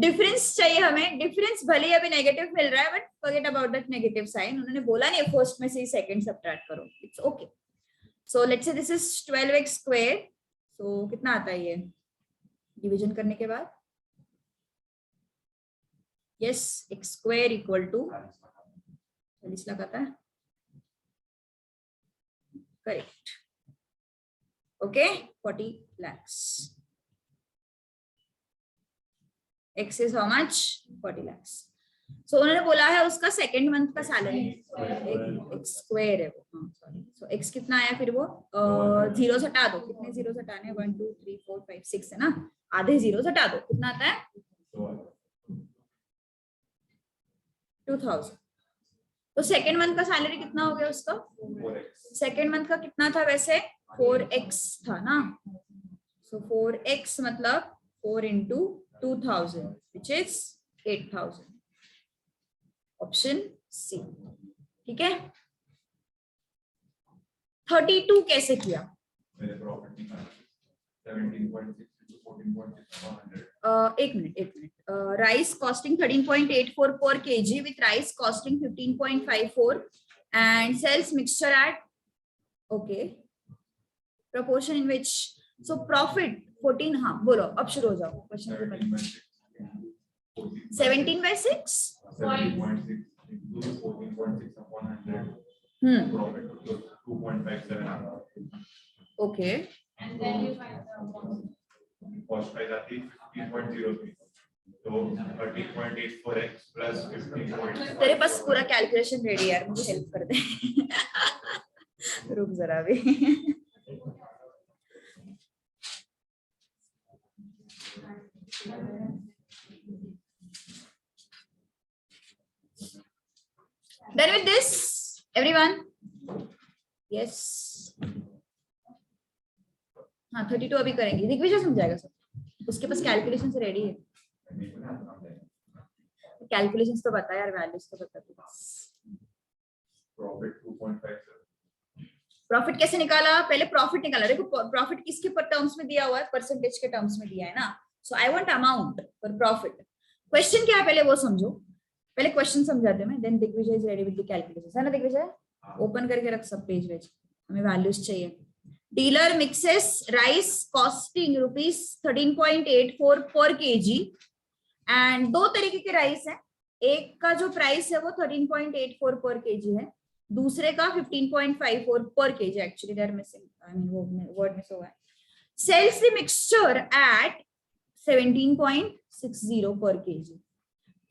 डिफरेंस चाहिए हमें. डिफरेंस भले ही अभी नेगेटिव मिल रहा है, but forget about that negative sign. उन्होंने बोला नहीं फर्स्ट में से ही सेकंड सबट्रैक्ट करो. It's okay. So let's say this is 12x square. So कितना आता है ये डिवीजन करने के बाद? Yes, x square equal to 40 lakh आता है. Correct. Okay, 40 lakhs. X is how much? 40 lakhs. So उन्होंने बोला है उसका सेकेंड मंथ का सैलरी एक्स स्क्वायर है वो, सॉरी, सो एक्स कितना आया फिर वो, जीरो हटा दो, कितने जीरो हटाने, 1 2 3 4 5 6 है ना, आधे जीरो हटा दो, कितना आता है 2000। तो सेकेंड मंथ का सैलरी कितना हो गया उसका, सेकेंड मंथ का कितना था वैसे, 4x था ना, सो 4x मतलब 4 into 2000 which is 8000, option C. ठीक है, 32 कैसे किया, मेरे प्रॉफिट निकाला 17.6 into 14.6 एक minute, rice costing 13.84 per kg with rice costing 15.54 and sells mixture at okay proportion in which, so profit 14, हाँ बोलो अब शुरू हो जाओ क्वेश्चन के बाद। 17/6 17.6 into 14.6 upon 100. Profit was 2.57. Okay, Cost price आती है 15.03. तो 13.84x plus 15. तेरे पास पूरा कैलकुलेशन रेडी है यार, मुझे हेल्प कर दे रुक जरा अभी। Done with this, everyone? Yes. हाँ 32 अभी करेंगे, दिग्विजय समझाएगा सब, उसके पास कैलकुलेशन से रेडी है, कैलकुलेशन तो बता यार, वैल्यूज तो बता तू। Profit 2.57. प्रॉफिट कैसे निकाला, पहले प्रॉफिट निकाला, देखो प्रॉफिट किसके टर्म्स में दिया हुआ है, परसेंटेज के टर्म्स में दिया है ना, so I want amount for profit. Question क्या है पहले वो समझो, पहले क्वेश्चन समझाते हैं, then Digvijay is ready with the calculations, है ना दिग्विजय, ओपन करके रख सब पेज वेज, हमें वैल्यूज चाहिए। Dealer mixes rice costing ₹13.84 per KG, and दो तरीके के राइस है, एक का जो प्राइस है वो 13.84 पर केजी है, दूसरे का 15.54 पर KG, actually they are missing, I mean वो वर्ड मिस हुआ है। सेल्स द मिक्सचर एट 17.60 पर केजी,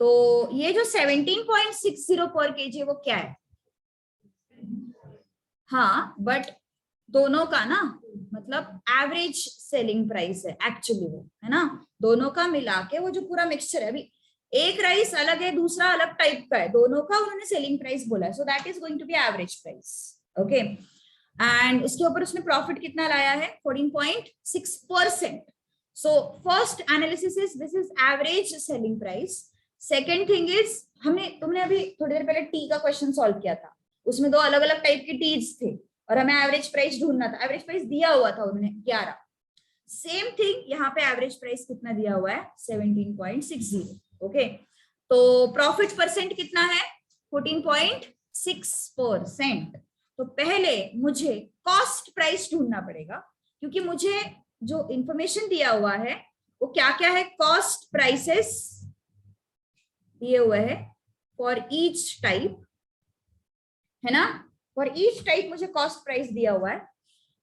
तो ये जो 17.60 पर केजी वो क्या है, हाँ बट दोनों का ना मतलब एवरेज सेलिंग प्राइस है एक्चुअली वो, है ना, दोनों का मिला के वो जो पूरा मिक्सचर है, अभी एक राइस अलग है दूसरा अलग टाइप का है, दोनों का उन्होंने सेलिंग प्राइस बोला है, so that is going to be average price, okay. And उसके ऊपर उसने प्रॉफिट कितना लाया है 14.6%। So first analysis is this is average selling price. Second thing is तुमने अभी थोड़ी देर पहले टी का क्वेश्चन सॉल्व किया था, उसमें दो अलग अलग टाइप के टीज थे और हमें एवरेज प्राइस ढूंढना था, एवरेज प्राइस दिया हुआ था उन्होंने 11। सेम थिंग यहाँ पे एवरेज प्राइस कितना दिया हुआ है 17.60, ओके। तो प्रॉफिट परसेंट कितना है 14.6%। तो पहले मुझे कॉस्ट प्राइस ढूंढना पड़ेगा, क्योंकि मुझे जो इंफॉर्मेशन दिया हुआ है वो क्या क्या है, कॉस्ट प्राइसेस दिए हुए हैं फॉर ईच टाइप, है ना, फॉर ईच टाइप मुझे कॉस्ट प्राइस दिया हुआ है।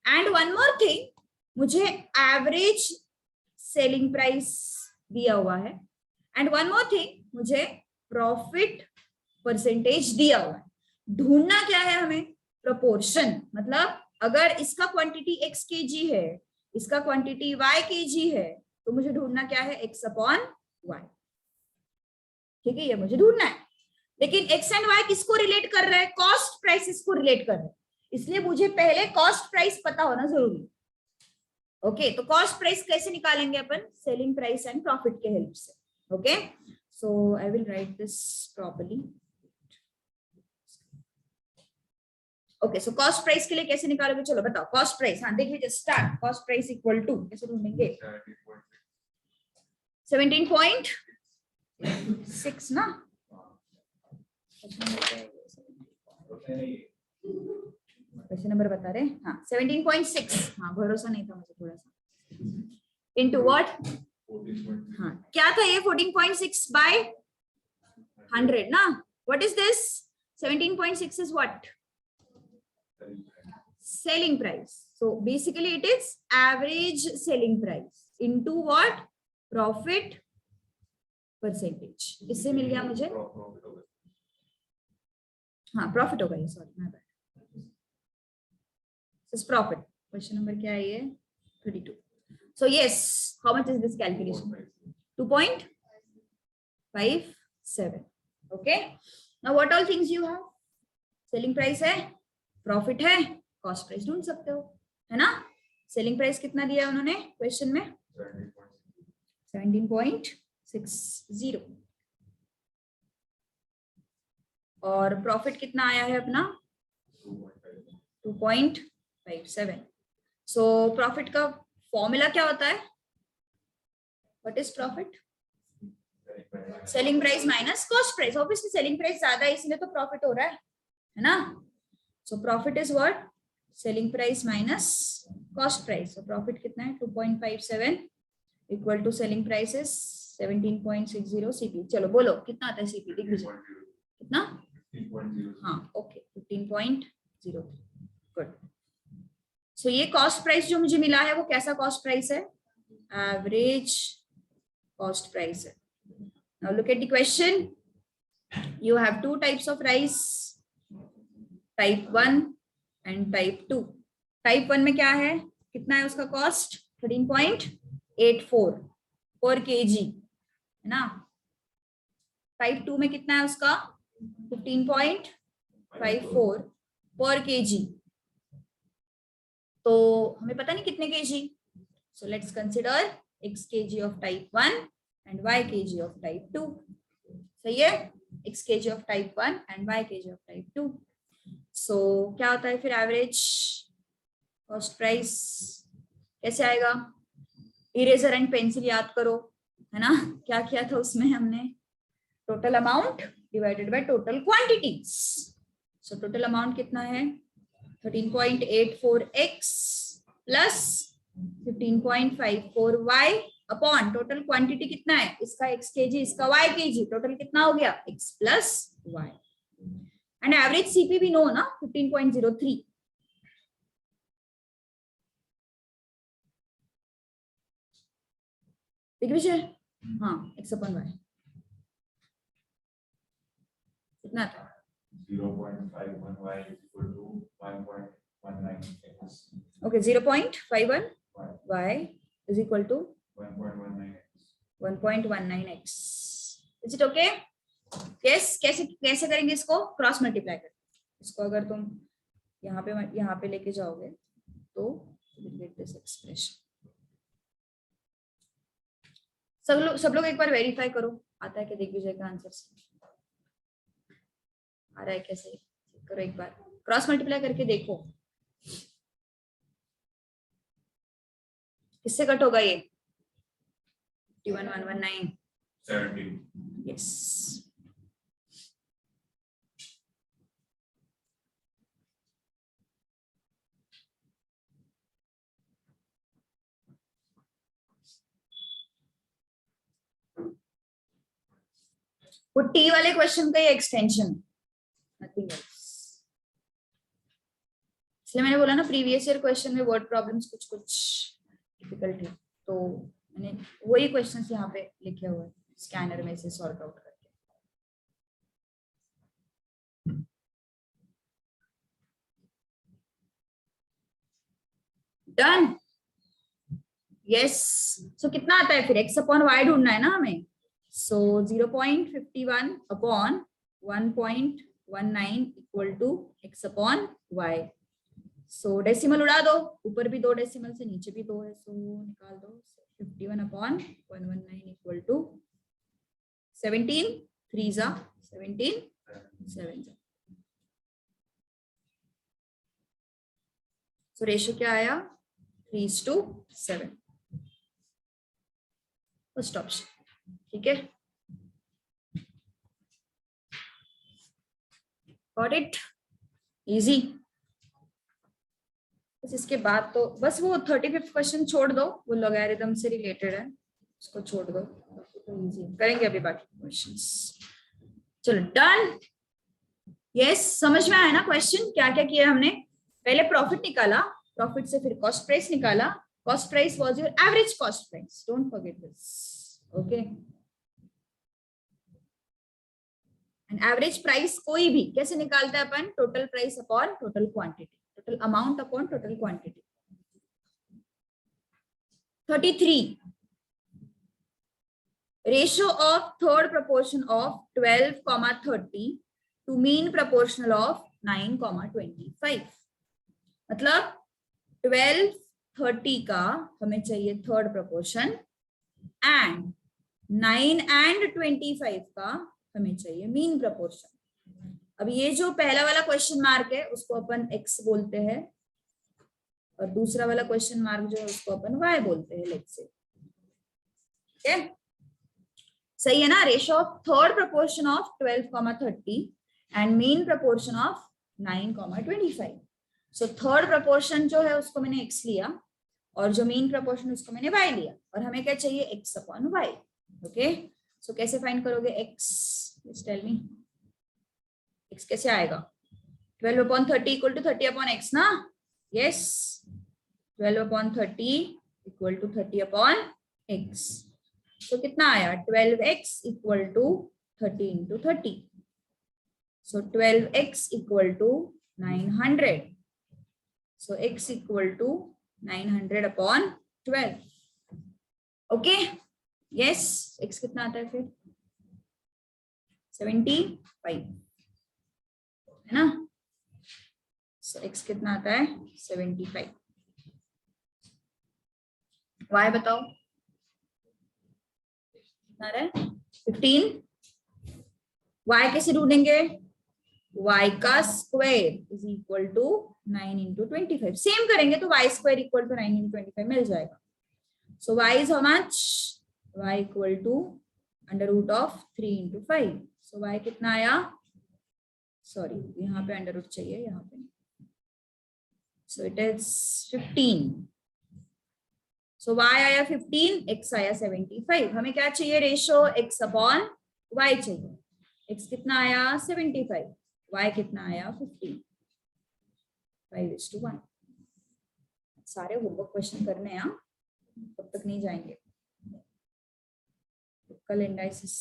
एंड वन मोर थिंग, मुझे एवरेज सेलिंग प्राइस दिया हुआ है, एंड वन मोर थिंग मुझे प्रॉफिट परसेंटेज दिया हुआ है। ढूंढना क्या है हमें, प्रोपोर्शन, मतलब अगर इसका क्वांटिटी x kg है, इसका क्वांटिटी y kg है, तो मुझे ढूंढना क्या है x/y, ठीक है, ये मुझे ढूंढना है। लेकिन x एंड y किसको रिलेट कर रहा है, कॉस्ट प्राइसेस को रिलेट कर रहा है, इसलिए मुझे पहले कॉस्ट प्राइस पता होना जरूरी, ओके। तो कॉस्ट प्राइस कैसे निकालेंगे अपन, सेलिंग प्राइस एंड प्रॉफिट के हेल्प से, okay. So I will write this properly, okay. So cost price के लिए कैसे निकालोगे, चलो बताओ, कॉस्ट प्राइस, हाँ देखिए start, cost price equal to कैसे ढूंढेंगे, 17.6 ना, क्वेश्चन नंबर बता रहे, हाँ 17.6, हाँ भरोसा नहीं था मुझे थोड़ा सा, इनटू व्हाट, हाँ क्या था ये 14.6 बाय 100 ना, what is this, 17.6 is what, selling price. So basically it is average selling price into what, profit percentage, इससे मिल गया मुझे, हाँ प्रॉफिट होगा ये, sorry my bad, this profit. Question number क्या है ये, 32। So yes, how much is this calculation, 2.57। Okay, now what all things you have, selling price है, प्रॉफिट है, कॉस्ट प्राइस ढूंढ सकते हो, है ना। सेलिंग प्राइस कितना दिया है उन्होंने क्वेश्चन में, 17.60, और प्रॉफिट कितना आया है अपना 2.57। सो प्रॉफिट का फॉर्मूला क्या होता है, what is profit, selling price minus cost price. Obviously selling price ज्यादा है इसलिए तो प्रॉफिट हो रहा है ना। So profit is what, selling price minus cost price. So profit कितना है 2.57 equal to selling price is 17.60 CP. चलो बोलो कितना आता है सीपी, लिख लीजिए कितना, हाँ ओके 15.03, गुड। सो ये कॉस्ट प्राइस जो मुझे मिला है वो कैसा कॉस्ट प्राइस है, एवरेज कॉस्ट प्राइस है। Now look at the question, you have two types of rice, type 1 and type 2। Type 1 में क्या है, कितना है उसका कॉस्ट 13.84 पर केजी, है ना। टाइप 2 में कितना है उसका 15.54 पर केजी। तो हमें पता नहीं कितने KG, so let's consider x kg of type 1 and y kg of type 2। सही है, x kg of type 1 and y kg of type 2। सो क्या होता है फिर एवरेज कॉस्ट प्राइस, कैसे आएगा, इरेजर एंड पेंसिल याद करो, है ना। क्या किया था उसमें हमने, total amount divided by total quantities. So total amount कितना है 13.84x plus 15.54y upon total quantity कितना है, इसका x kg इसका y kg, टोटल कितना हो गया x plus y। And average CP भी नो ना 15.03। ठीक है, हाँ x अपॉन y कितना था 0.51y is equal to 1.19x. Okay 0.51 y is equal to 1.19x. 1.19x। Is it okay, yes. कैसे कैसे करेंगे इसको, क्रॉस मल्टीप्लाई कर, इसको अगर तुम यहाँ पे लेके जाओगे तो गेट दिस एक्सप्रेशन। सब लोग एक बार वेरीफाई करो, आता है कि देख लीजिएगा आंसर आ रहा है कैसे, करो एक बार क्रॉस मल्टीप्लाई करके देखो किससे कट होगा ये 51,119 17. यस। वो टी वाले क्वेश्चन का ही एक्सटेंशन, नथिंग एल्स। इसलिए मैंने बोला ना प्रीवियस ईयर क्वेश्चन में वर्ड प्रॉब्लम्स कुछ डिफिकल्ट है, तो मैंने वही क्वेश्चंस यहाँ पे लिखे हुए स्कैनर में से सॉर्ट आउट करके। Done, yes. सो कितना आता है फिर x अपॉन y ढूंढना है ना हमें। So 0.51 upon 1.19 equal to x upon y। So decimal उड़ा दो, ऊपर भी 2 डेसिमल से नीचे भी 2 है, सो निकाल दो। 51 अपॉन 119 इक्वल टू 17 3 जा 17 7 जा। सो रेशियो क्या आया 3:7, फर्स्ट ऑप्शन। ठीक है, गॉट इट, इजी। बस इसके बाद तो बस वो 35th क्वेश्चन छोड़ दो, वो लॉगरिथम से रिलेटेड है, उसको छोड़ दो, तो इजी करेंगे अभी बाकी क्वेश्चंस। चलो डन, यस। समझ में आया ना क्वेश्चन, क्या क्या किया हमने, पहले प्रॉफिट निकाला, प्रॉफिट से फिर कॉस्ट प्राइस निकाला, cost price was your average cost price, don't forget this, okay. And average price कोई भी कैसे निकालते हैं अपन? Total price upon total quantity, total amount upon total quantity. 33. Ratio of third proportion of 12,30 to mean proportional of 9,25. मतलब 12:30 का हमें चाहिए थर्ड प्रोपोर्शन एंड 9 and 25 का हमें चाहिए मीन प्रोपोर्शन. अब ये जो पहला वाला क्वेश्चन मार्क है उसको अपन x बोलते हैं और दूसरा वाला क्वेश्चन मार्क जो है उसको अपन y बोलते हैं. लेट्स से ठीक है, सही है ना? Ratio of third proportion of 12,30 and mean proportion of 9,25. So third proportion जो है उसको मैंने x लिया और जो मीन प्रोपोर्शन उसको मैंने y लिया और हमें क्या चाहिए? x upon y. Okay, so कैसे फाइंड करोगे x? Please tell me. x कैसे आएगा? 12/30 इक्वल टू 30/x ना? Yes, 12/30 equal to 30/x. तो कितना आया? 12x equal to 30 into 30. So 12x equal to 900. So x equal to 900 upon 12. Okay? Yes. x कितना आता है फिर? 75 है ना? So x कितना आता है? 75. y बताओ. 15. y कैसे ढूंढेंगे? y का square is equal to 9 into 25. Same करेंगे तो y square equal to 9 into 25 मिल जाएगा. So y is how much? y equal to under root of 3 into 5. So y कितना आया? सॉरी, यहाँ पे अंडर रूट चाहिए, यहाँ पे. So it is 15. So y आया 15, x आया 75. हमें क्या चाहिए? रेशियो x अपॉन y चाहिए. x कितना आया? 75. y कितना आया? 15. 5:1. सारे होमवर्क क्वेश्चन करने हैं, तब तक नहीं जाएंगे. कल indices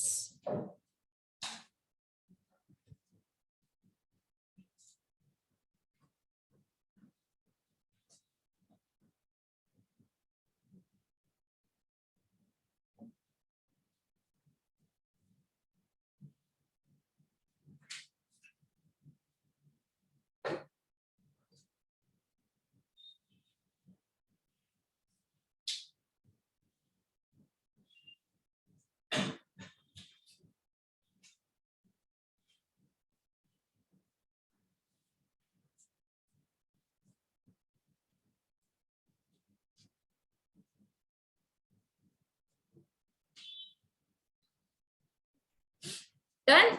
Done?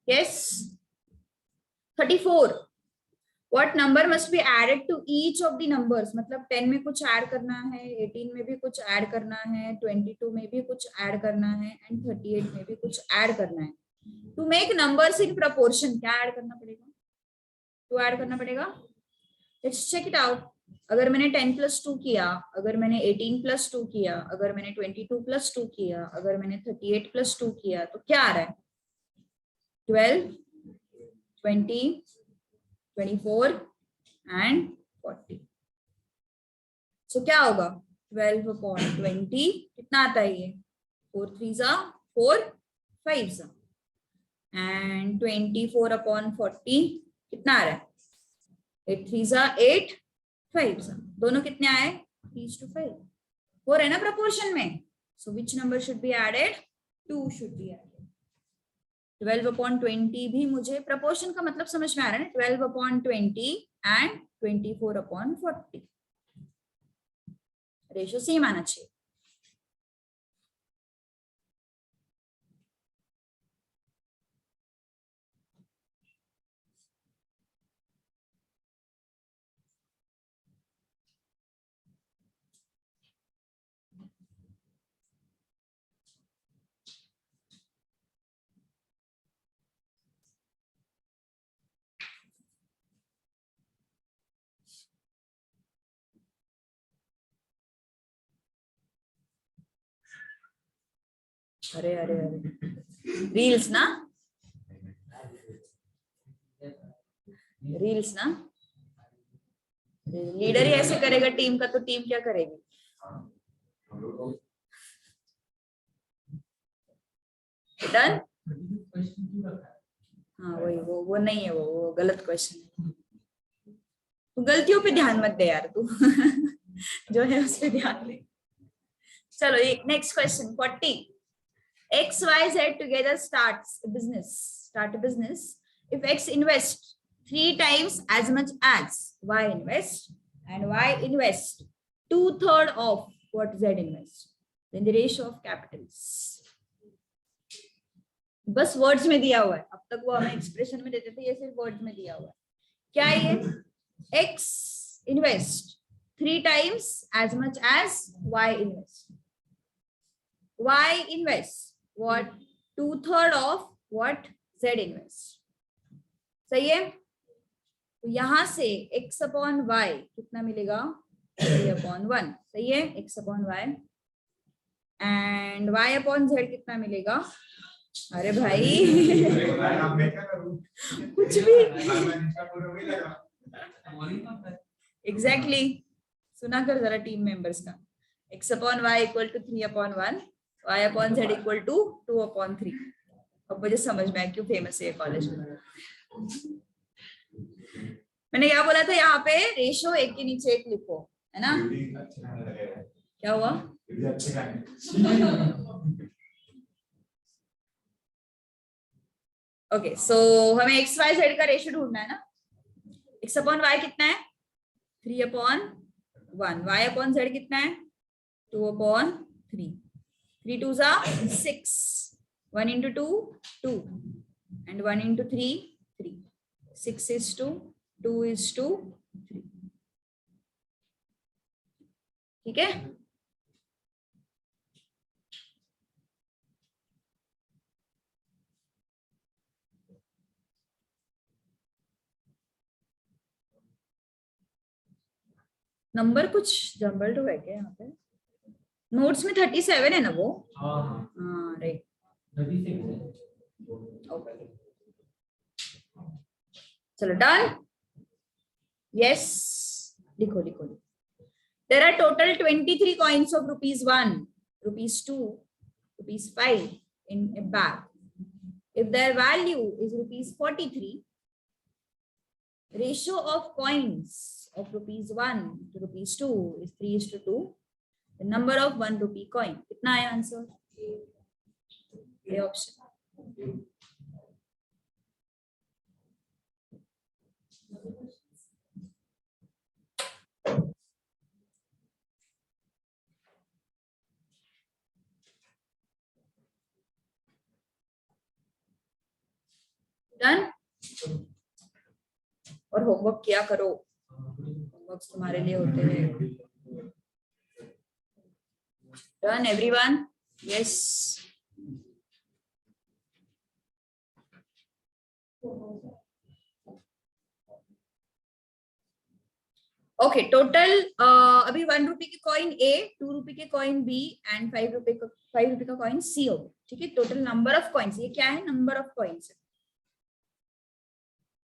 Yes. 34. What number must be added to each of the numbers? मतलब 10 में कुछ ऐड करना है, 18 में भी कुछ ऐड करना है, 22 में भी कुछ ऐड करना है एंड 38 में भी कुछ ऐड करना है. To make numbers in proportion क्या ऐड करना पड़ेगा? तो ऐड करना पड़ेगा. Let's check it out. अगर मैंने 10 + 2 किया, अगर मैंने 18 + 2 किया, अगर मैंने 22 + 2 किया, अगर मैंने 38 + 2 किया, तो क्या आ रहा है? 12, 20, 24 and 40. So क्या होगा? 12/20 कितना आता है ये? 4 3s 4 5s and 24/40 कितना आ रहा है? 8 3s 8 5s. दोनों कितने आए? 3:5. 4 है ना प्रोपोर्शन में. So which number should be added? 2 should be added. 12/20 भी मुझे प्रोपोर्शन का मतलब समझ में आ रहा है ना? 12/20 एंड 24/40 रेशियो सेम आना चाहिए. अरे अरे अरे रील्स ना. रील्स ना, लीडर ही ऐसे करेगा टीम का तो टीम क्या करेगी? डन। हाँ वही वो नहीं है, वो गलत क्वेश्चन है। तू गलतियों पे ध्यान मत दे यार तू जो है उस पे ध्यान दे। चलो एक next question 40। X, Y, Z together start a business. If X invest 3 times as much as Y invest, and Y invest 2/3 of what Z invest, then the ratio of capitals. बस वर्ड्स में दिया हुआ है, अब तक वो हमें expression में देते थे, ये सिर्फ वर्ड्स में दिया हुआ है। क्या है ये? X invest 3 times as much as Y invest. Y invest what? 2/3 of what Z invest. सही है? तो यहां से x upon y कितना मिलेगा? 3/1. सही है? x upon y and y upon z कितना मिलेगा? अरे भाई कुछ भी एग्जैक्टली सुना कर जरा टीम मेंबर्स का। x upon y equal to 3/1, y upon z equal to 2/3। अब मुझे समझ में आया क्यों फेमस है ये कॉलेज। मैंने क्या बोला था, यहाँ पे रेशो एक के नीचे एक लिखो, है ना? क्या हुआ? ओके सो हमें एक्स वाई जेड का रेशियो ढूंढना है ना। एक्स अपॉन वाई कितना है? 3/1। वाई अपॉन जेड कितना है? 2/3। 3 2s are 6, 1 into 2 2 and 1 into 3 3, 6 is 2, 2 is 2 3। ठीक है? नंबर कुछ जम्बल्ड हुआ है क्या यहाँ पे? नोट्स में 37 है ना वो? हाँ राइट। चलो डन। यस लिखो लिखो। There are total 23 coins of ₹1, ₹2, ₹5 in a bag. If their value is ₹43, ratio of coins of ₹1 to ₹2 is 3:2. The number of ₹1 coin. कितना है आंसर? ये ऑप्शन। डन। और होमवर्क किया करो, होमवर्क तुम्हारे लिए होते हैं। Done everyone? Yes. Okay total अभी ₹1 के कॉइन ए, ₹2 के कॉइन बी एंड ₹5 का कॉइन सी हो गया। ठीक है, टोटल नंबर ऑफ कॉइन्स, ये क्या है? नंबर ऑफ कॉइन्स है।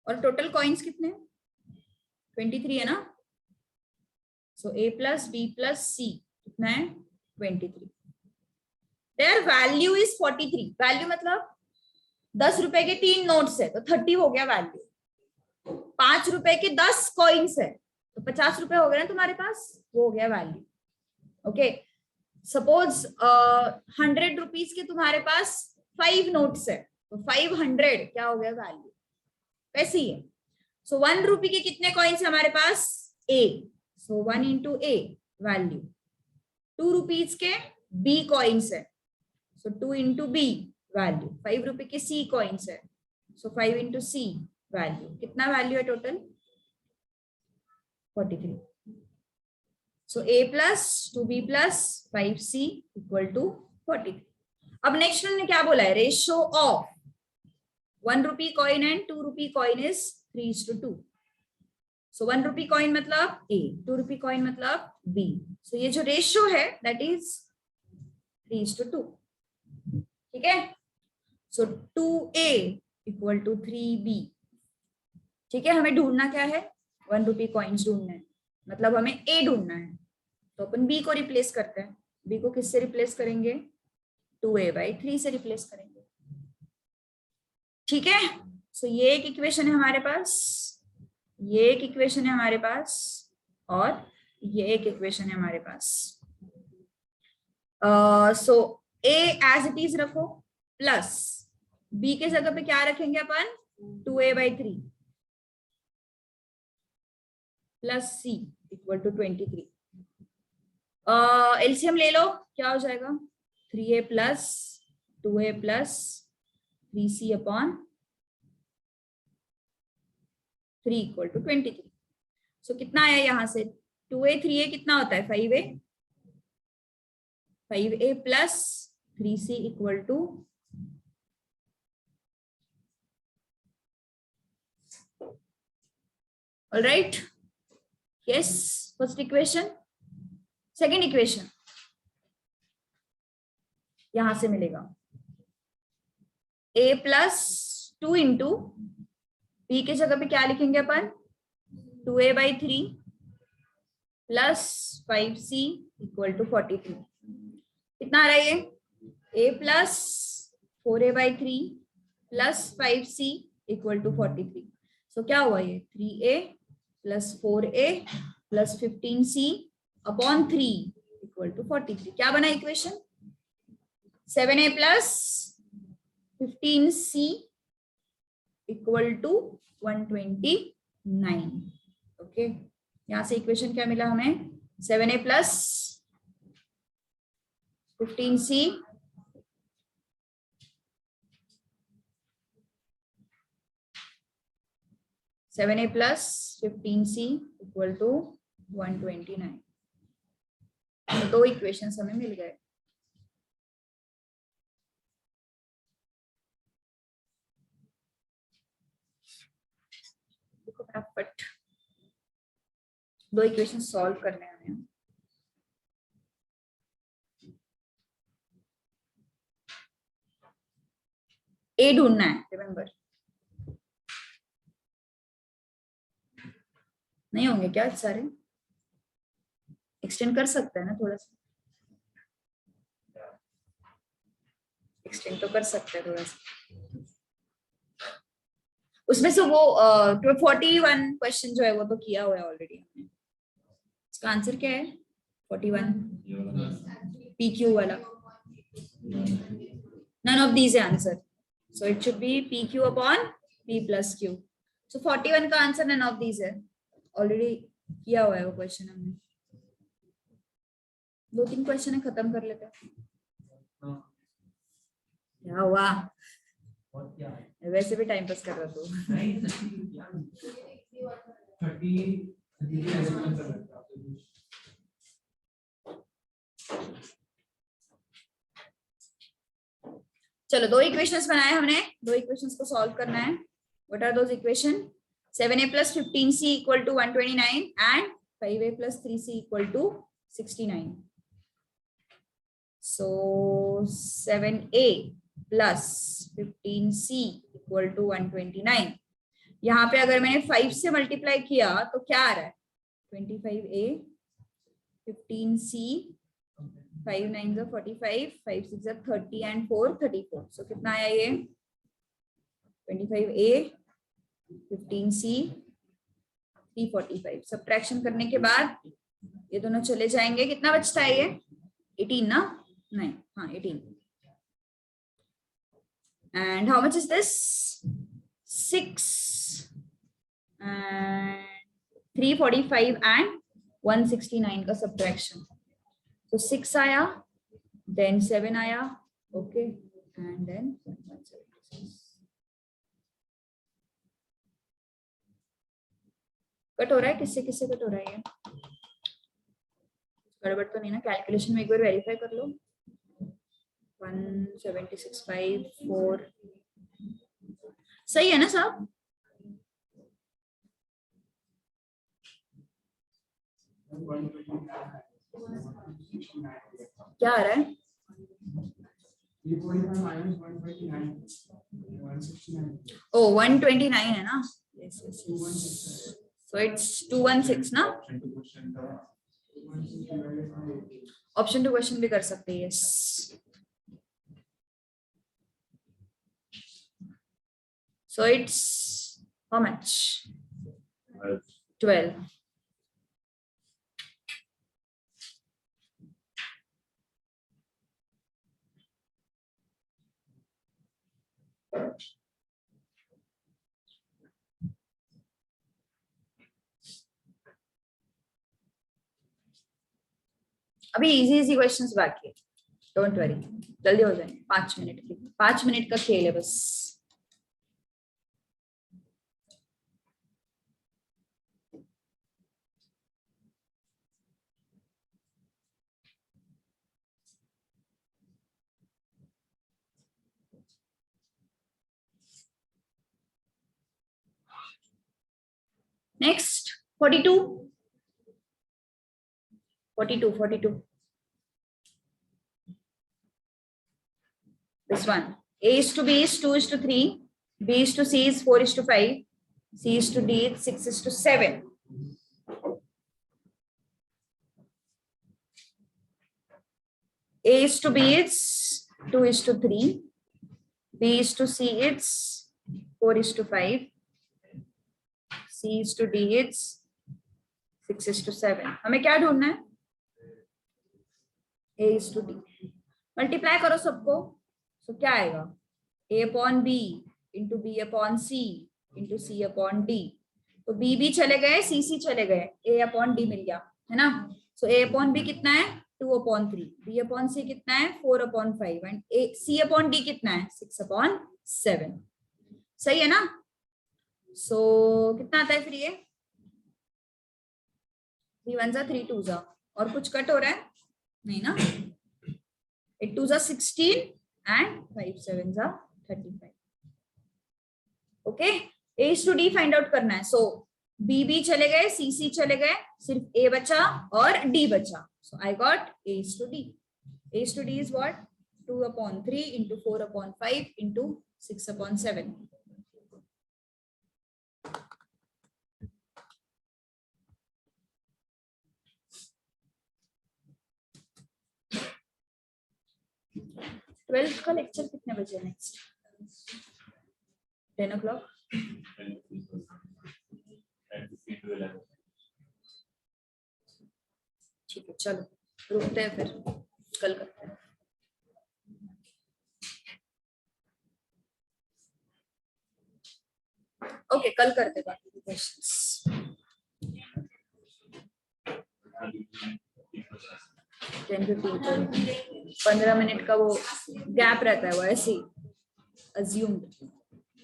और टोटल कॉइन्स कितने हैं? 23 है ना। सो ए प्लस बी प्लस सी कितना है? 23। Their value is 43। वैल्यू मतलब ₹10 के 3 नोट्स है तो 30 हो गया वैल्यू। ₹5 के 10 कॉइन्स है तो ₹50 हो गए ना तुम्हारे पास, वो हो गया वैल्यू। ओके सपोज ₹100 के तुम्हारे पास 5 नोट्स है तो 500 क्या हो गया? वैल्यू। वैसे ही है। सो ₹1 के कितने कॉइन्स है हमारे पास? ए, सो 1 into ए वैल्यू। ₹2 के बी कॉइन्स है सो 2 into बी वैल्यू। ₹5 के सी कॉइन्स है सो 5 into सी वैल्यू। कितना वैल्यू है total? 43। So A plus 2b plus 5c equal to 43। अब नेक्स्ट ने क्या बोला है? Ratio of ₹1 coin and ₹2 coin is 3:2। So ₹1 coin मतलब ए, ₹2 कॉइन मतलब बी। सो ये जो रेशियो है दैट इज 3:2। ठीक है। सो 2a इक्वल टू 3b ठीक है, हमें ढूंढना क्या है, 1 रुपी कॉइन्स ढूंढना है, मतलब हमें ए ढूंढना है, तो अपन बी को रिप्लेस करते हैं। बी को किससे रिप्लेस करेंगे, 2a/3 से रिप्लेस करेंगे। ठीक है, सो ये एक इक्वेशन है हमारे पास, ये एक इक्वेशन है हमारे पास, और ये एक इक्वेशन है हमारे पास। So A as it is रखो, प्लस बी के जगह पे क्या रखेंगे अपन, 2a/3 plus C equal to 23। LCM ले लो, क्या हो जाएगा, 3a plus 2a plus 3c upon 3 equal to 23। So कितना आया यहां से, 2a 3a कितना होता है, 5a, 5a plus 3c equal to, alright, yes, first equation. Second equation यहां से मिलेगा, a प्लस 2 इंटू b के जगह पे क्या लिखेंगे अपन, 2a/3 plus 5c equal to 43। कितना आ रहा है ये, a plus 4a/3 plus 5c equal to 43। So क्या हुआ ये, 3a plus 4a plus 15c upon 3 equal to 43। क्या बना equation, 7a plus 15c equal to 129। Okay, यहां से इक्वेशन क्या मिला हमें, 7a plus 15c plus 15c equal to 129। दो इक्वेशंस हमें मिल गए। देखो फटाफट दो इक्वेशन सॉल्व करने हैं हमें। ए ढूंढना है, रिमेंबर, नहीं होंगे क्या सारे, एक्सटेंड कर सकते हैं ना थोड़ा सा, एक्सटेंड तो कर सकते हैं थोड़ा सा। उसमें से वो 41 क्वेश्चन जो है वो तो किया हुआ है ऑलरेडी हमने। इसका आंसर क्या है, 41 PQ वाला, none of these है answer, so it should be PQ upon P plus Q। so 41 का आंसर none of these है, ऑलरेडी किया हुआ है वो क्वेश्चन हमने। 2-3 क्वेश्चन है, खत्म कर लेते हैं। क्या हुआ, वैसे भी टाइम पास कर रहा तू। चलो दो इक्वेशंस बनाए हमने, दो इक्वेशंस को सॉल्व करना है। What are those equation, 7a plus 15c equal to 129 and 5a plus 3c equal to 69। So 7a plus 15c equal to 129। यहाँ पे अगर मैंने 5 से मल्टीप्लाई किया तो क्या आ रहा है, 25a 15c 5 9 45 5 6 30 एंड 4 34। सो कितना आया ये, 25a 15c 345। सब्ट्रैक्शन करने के बाद ये दोनों चले जाएंगे, कितना बचता है ये, 18 ना, नहीं हाँ 18। and how much is this, 6 and 345 and 169 का सब्ट्रैक्शन। तो 6 आया, then 7 आया, okay, and then 176। कट हो रहा है, किससे किससे कट हो रहा है ये, गड़बड़ तो नहीं ना, कैलकुलेशन में एक बार वेरीफाई कर लो। 176.54 सही है ना साहब, क्या आ रहा है, 345 minus 129. 169. Oh, 129 है ना? Yes, yes, yes. 216. So it's 216 ना? Option to question था. 216 divided by 8. Option to question भी कर सकते हैं. Yes. So it's how much? 12. अभी इजी इजी क्वेश्चंस बाकी है. डोंट वरी, जल्दी हो जाएंगे. 5 मिनट की, 5 मिनट का खेल है बस. Next 42. This one. A is to B is 2 is to 3. B is to C is 4 is to 5. C is to D is 6 is to 7. A is to B is 2 is to 3. B is to C is 4 is to 5. C is to D is 6 is to 7. हमें क्या ढूंढना है? A is to D. Multiply करो सबको. तो क्या आएगा? A upon B into B upon C into C upon D. तो B भी चले गए, C C चले गए, A अपॉन D मिल गया, है ना? सो A अपॉन B कितना है? 2 अपॉन 3. B अपॉन C कितना है? 4 upon 5. And C upon D कितना है? 6 अपॉन 7. सही है ना? सो कितना आता है फिर ये? 3 1 जा 3 2 जा. और कुछ कट हो रहा है? नहीं ना? 8 2 जा 16 and 5 7 are 35. Okay, A is to D find out करना है. So B चले गए, C चले गए, सिर्फ A बचा और D बचा. So I got A is to D. A is to D is what? 2 upon 3 into 4 upon 5 into 6 upon 7. Twelfth का लेक्चर कितने बजे है? Next 10 o'clock. ठीक है, चलो रुकते हैं, फिर कल करते हैं. ओके, कल करते बाकी के क्वेश्चंस. 15 मिनट का वो गैप रहता है, वो ऐसे ही अज्यूम्ड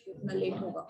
इतना लेट होगा.